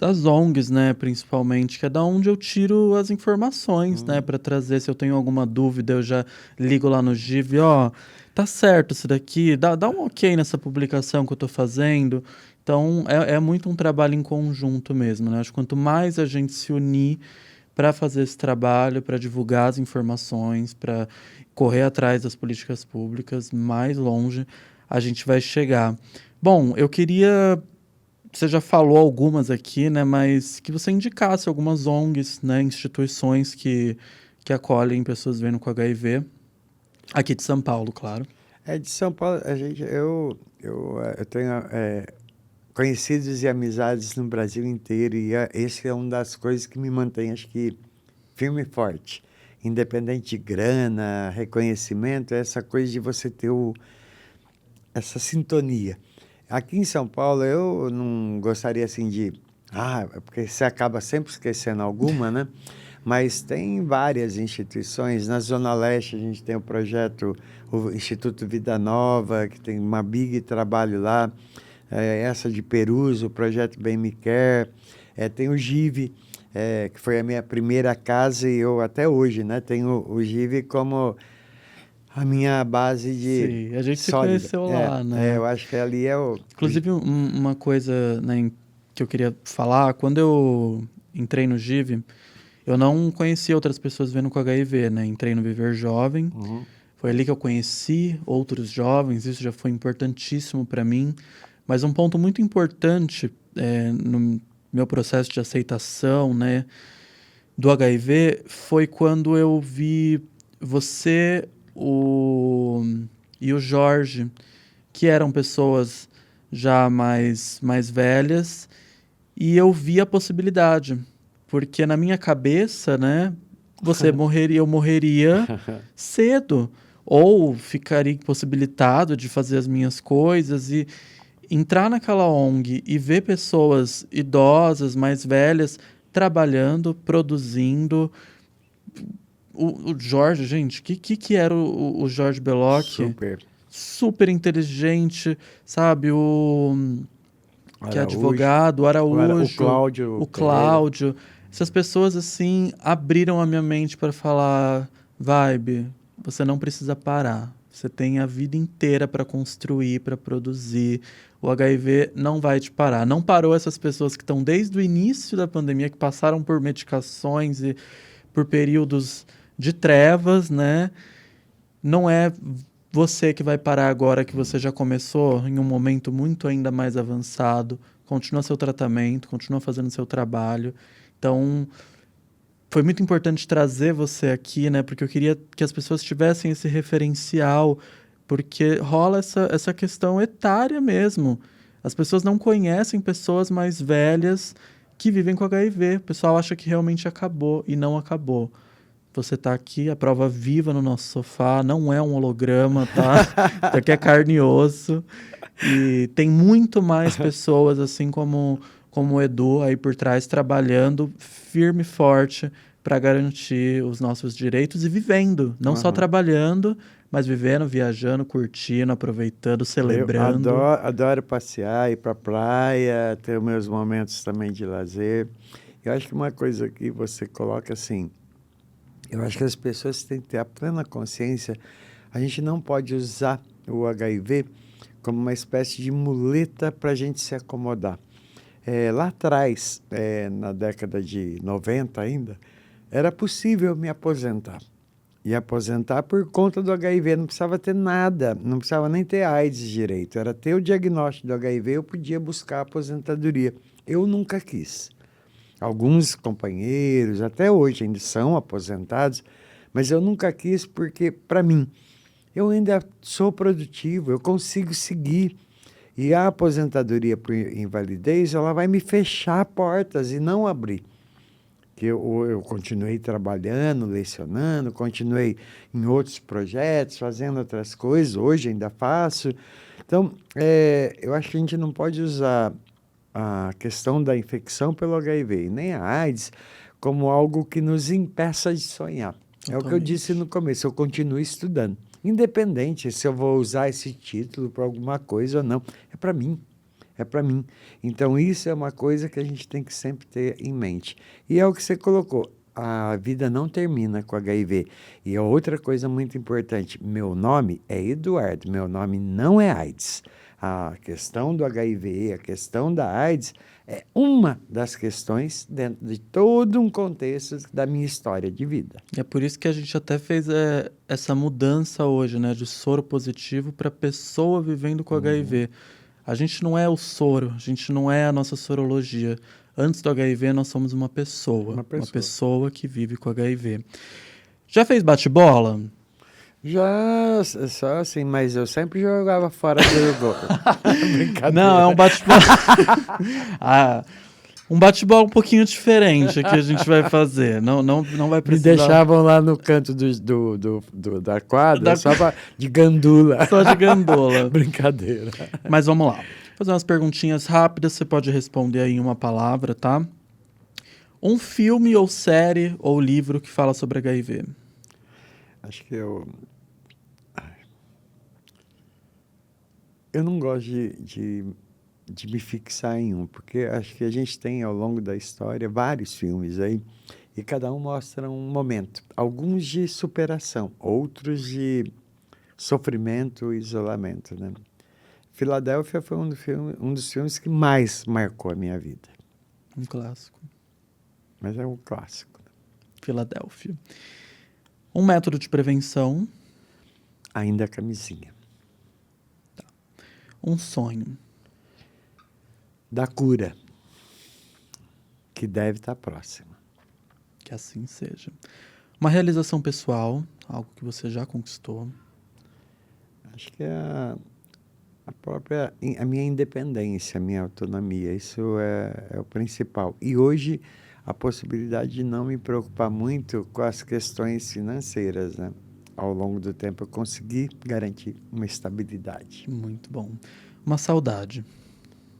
ONGs, né, principalmente, que é da onde eu tiro as informações, né, para trazer. Se eu tenho alguma dúvida, eu já ligo lá no GIV, tá certo isso daqui, dá um ok nessa publicação que eu tô fazendo. Então, é muito um trabalho em conjunto mesmo, né? Acho que quanto mais a gente se unir para fazer esse trabalho, para divulgar as informações, para correr atrás das políticas públicas, mais longe a gente vai chegar. Bom, eu queria... Você já falou algumas aqui, né? Mas que você indicasse algumas ONGs, né? Instituições que que acolhem pessoas vivendo com HIV, aqui de São Paulo, claro. De São Paulo, eu tenho conhecidos e amizades no Brasil inteiro e esse é uma das coisas que me mantém, acho que, firme e forte. Independente de grana, reconhecimento, essa coisa de você ter essa sintonia. Aqui em São Paulo, eu não gostaria assim de... porque você acaba sempre esquecendo alguma, né? Mas tem várias instituições. Na Zona Leste, a gente tem o Instituto Vida Nova, que tem uma big trabalho lá. Essa de Perus, o Projeto Bem Me Quer. Tem o GIVE, que foi a minha primeira casa e eu até hoje, né, tenho o GIVE como a minha base de Sim, a gente se sólida. conheceu lá, né? Eu acho que ali é o... Inclusive, uma coisa, né, que eu queria falar, quando eu entrei no GIVE, eu não conhecia outras pessoas vivendo com HIV, né? Entrei no Viver Jovem, foi ali que eu conheci outros jovens, isso já foi importantíssimo para mim. Mas um ponto muito importante no meu processo de aceitação, né, do HIV foi quando eu vi você e o Jorge, que eram pessoas já mais velhas, e eu vi a possibilidade. Porque na minha cabeça, né, eu morreria cedo, ou ficaria impossibilitado de fazer as minhas coisas, e entrar naquela ONG e ver pessoas idosas, mais velhas, trabalhando, produzindo. O Jorge, gente, que era o Jorge Belloc? Super inteligente, sabe? Que é advogado, o Araújo, o Cláudio. Essas pessoas, assim, abriram a minha mente para falar: Vibe, você não precisa parar. Você tem a vida inteira para construir, para produzir. O HIV não vai te parar. Não parou essas pessoas que estão desde o início da pandemia, que passaram por medicações e por períodos de trevas, né? Não é você que vai parar agora que você já começou em um momento muito ainda mais avançado. Continua seu tratamento, continua fazendo seu trabalho. Então, foi muito importante trazer você aqui, né? Porque eu queria que as pessoas tivessem esse referencial, porque rola essa questão etária mesmo. As pessoas não conhecem pessoas mais velhas que vivem com HIV. O pessoal acha que realmente acabou e não acabou. Você tá aqui, a prova viva no nosso sofá, não é um holograma, tá? Isso aqui é carne e osso. E tem muito mais pessoas, assim como o Edu aí por trás, trabalhando firme e forte para garantir os nossos direitos e vivendo. Não só trabalhando, mas vivendo, viajando, curtindo, aproveitando, celebrando. Eu adoro passear, ir para a praia, ter meus momentos também de lazer. Eu acho que uma coisa que você coloca assim... Eu acho que as pessoas têm que ter a plena consciência. A gente não pode usar o HIV como uma espécie de muleta para a gente se acomodar. Lá atrás, na década de 90 ainda, era possível me aposentar. E aposentar por conta do HIV. Não precisava ter nada, não precisava nem ter AIDS direito. Era ter o diagnóstico do HIV, eu podia buscar a aposentadoria. Eu nunca quis. Alguns companheiros, até hoje, ainda são aposentados, mas eu nunca quis porque, para mim, eu ainda sou produtivo, eu consigo seguir. E a aposentadoria por invalidez, ela vai me fechar portas e não abrir. Que eu continuei trabalhando, lecionando, continuei em outros projetos, fazendo outras coisas, hoje ainda faço. Então, eu acho que a gente não pode usar a questão da infecção pelo HIV, nem a AIDS, como algo que nos impeça de sonhar. Totalmente. É o que eu disse no começo, eu continuo estudando. Independente se eu vou usar esse título para alguma coisa ou não, é para mim. É para mim. Então, isso é uma coisa que a gente tem que sempre ter em mente. E é o que você colocou, a vida não termina com HIV. E a outra coisa muito importante, meu nome é Eduardo, meu nome não é AIDS. A questão do HIV, a questão da AIDS, é uma das questões dentro de todo um contexto da minha história de vida. É por isso que a gente até fez essa mudança hoje, né? De soro positivo para pessoa vivendo com HIV. A gente não é o soro, a gente não é a nossa sorologia. Antes do HIV, nós somos uma pessoa que vive com HIV. Já fez bate-bola? Já, só assim, mas eu sempre jogava fora do gol. Brincadeira. Não, é um bate-bola. Um bate-bola um pouquinho diferente que a gente vai fazer. Não vai Me precisar. deixavam lá no canto da quadra, de gandula. Só de gandula. Brincadeira. Mas vamos lá. Vou fazer umas perguntinhas rápidas, você pode responder aí em uma palavra, tá? Um filme ou série ou livro que fala sobre HIV? Acho que eu não gosto de me fixar em um, porque acho que a gente tem ao longo da história vários filmes aí, e cada um mostra um momento. Alguns de superação, outros de sofrimento e isolamento, né? Filadélfia foi um dos filmes que mais marcou a minha vida. Um clássico. Mas é um clássico. Filadélfia. Um método de prevenção. Ainda a camisinha. Tá. Um sonho. Da cura, que deve estar próxima. Que assim seja. Uma realização pessoal, algo que você já conquistou. Acho que é a minha independência, a minha autonomia, isso é o principal. E hoje, a possibilidade de não me preocupar muito com as questões financeiras, né? Ao longo do tempo, eu consegui garantir uma estabilidade. Muito bom. Uma saudade.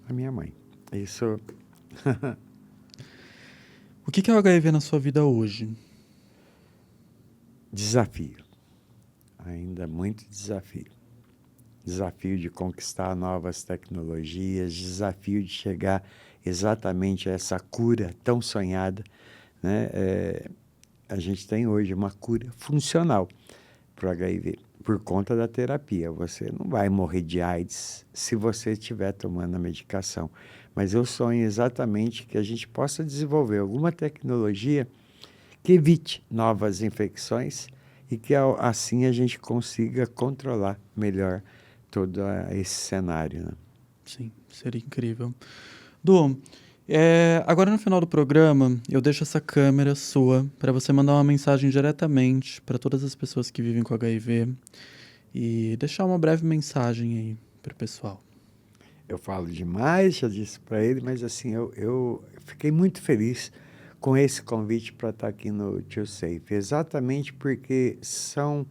A minha mãe. Isso. O que é o HIV na sua vida hoje? Desafio. Ainda muito desafio. Desafio de conquistar novas tecnologias, desafio de chegar exatamente a essa cura tão sonhada, né? A gente tem hoje uma cura funcional para o HIV, por conta da terapia. Você não vai morrer de AIDS se você estiver tomando a medicação. Mas eu sonho exatamente que a gente possa desenvolver alguma tecnologia que evite novas infecções e que assim a gente consiga controlar melhor todo esse cenário, né? Sim, seria incrível. Du, agora no final do programa, eu deixo essa câmera sua para você mandar uma mensagem diretamente para todas as pessoas que vivem com HIV e deixar uma breve mensagem aí para o pessoal. Eu falo demais, já disse para ele, mas assim, eu fiquei muito feliz com esse convite para estar aqui no Too Safe, exatamente porque são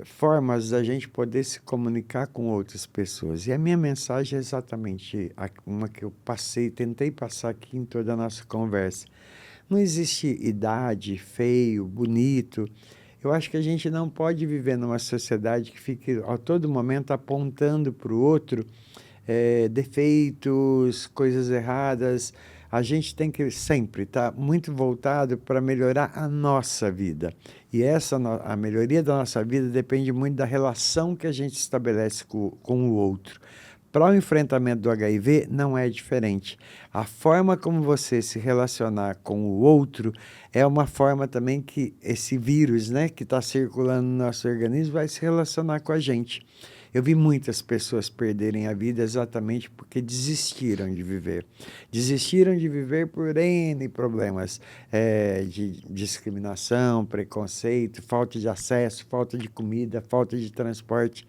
formas da gente poder se comunicar com outras pessoas. E a minha mensagem é exatamente uma que eu tentei passar aqui em toda a nossa conversa. Não existe idade, feio, bonito. Eu acho que a gente não pode viver numa sociedade que fique a todo momento apontando para o outro defeitos, coisas erradas. A gente tem que sempre estar muito voltado para melhorar a nossa vida. E a melhoria da nossa vida depende muito da relação que a gente estabelece com o outro. Para o enfrentamento do HIV não é diferente. A forma como você se relacionar com o outro é uma forma também que esse vírus, né, que está circulando no nosso organismo vai se relacionar com a gente. Eu vi muitas pessoas perderem a vida exatamente porque desistiram de viver. Desistiram de viver por N problemas, de discriminação, preconceito, falta de acesso, falta de comida, falta de transporte.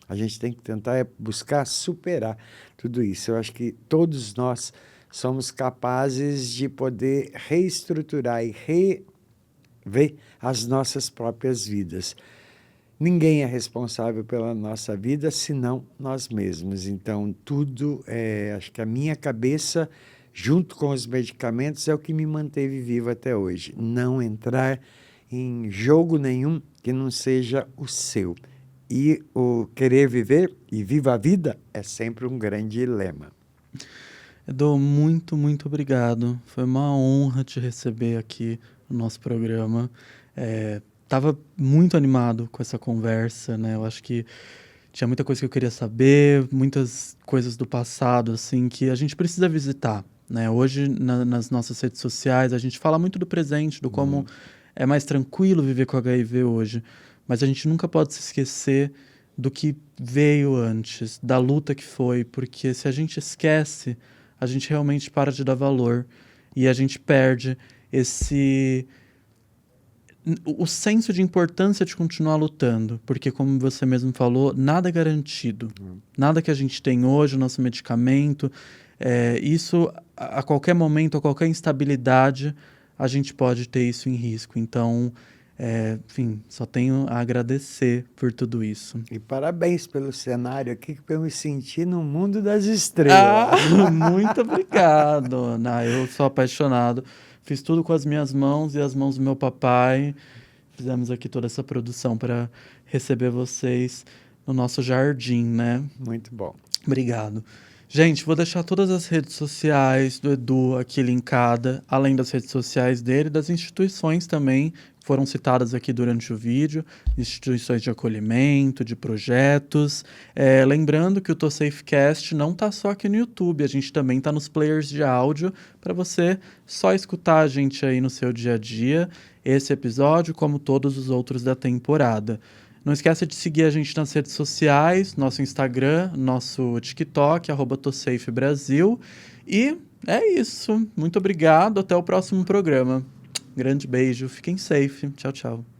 A gente tem que tentar buscar superar tudo isso. Eu acho que todos nós somos capazes de poder reestruturar e rever as nossas próprias vidas. Ninguém é responsável pela nossa vida, senão nós mesmos. Então, acho que a minha cabeça, junto com os medicamentos, é o que me manteve vivo até hoje. Não entrar em jogo nenhum que não seja o seu. E o querer viver e viva a vida é sempre um grande lema. Edu, muito, muito obrigado. Foi uma honra te receber aqui no nosso programa. Tava muito animado com essa conversa, né? Eu acho que tinha muita coisa que eu queria saber, muitas coisas do passado, assim, que a gente precisa visitar, né? Hoje, nas nossas redes sociais, a gente fala muito do presente, do como é mais tranquilo viver com HIV hoje. Mas a gente nunca pode se esquecer do que veio antes, da luta que foi, porque se a gente esquece, a gente realmente para de dar valor e a gente perde o senso de importância de continuar lutando, porque como você mesmo falou, nada é garantido. Nada que a gente tem hoje, o nosso medicamento, isso a qualquer momento, a qualquer instabilidade, a gente pode ter isso em risco. Então, enfim, só tenho a agradecer por tudo isso. E parabéns pelo cenário aqui, que eu me senti no mundo das estrelas. Muito obrigado, Ana. Eu sou apaixonado. Fiz tudo com as minhas mãos e as mãos do meu papai. Fizemos aqui toda essa produção para receber vocês no nosso jardim, né? Muito bom. Obrigado. Gente, vou deixar todas as redes sociais do Edu aqui linkada, além das redes sociais dele, das instituições também, que foram citadas aqui durante o vídeo, instituições de acolhimento, de projetos. Lembrando que o Tô Safecast não tá só aqui no YouTube, a gente também tá nos players de áudio, para você só escutar a gente aí no seu dia a dia, esse episódio, como todos os outros da temporada. Não esqueça de seguir a gente nas redes sociais, nosso Instagram, nosso TikTok, @ToSafeBrasil. E é isso. Muito obrigado. Até o próximo programa. Grande beijo. Fiquem safe. Tchau, tchau.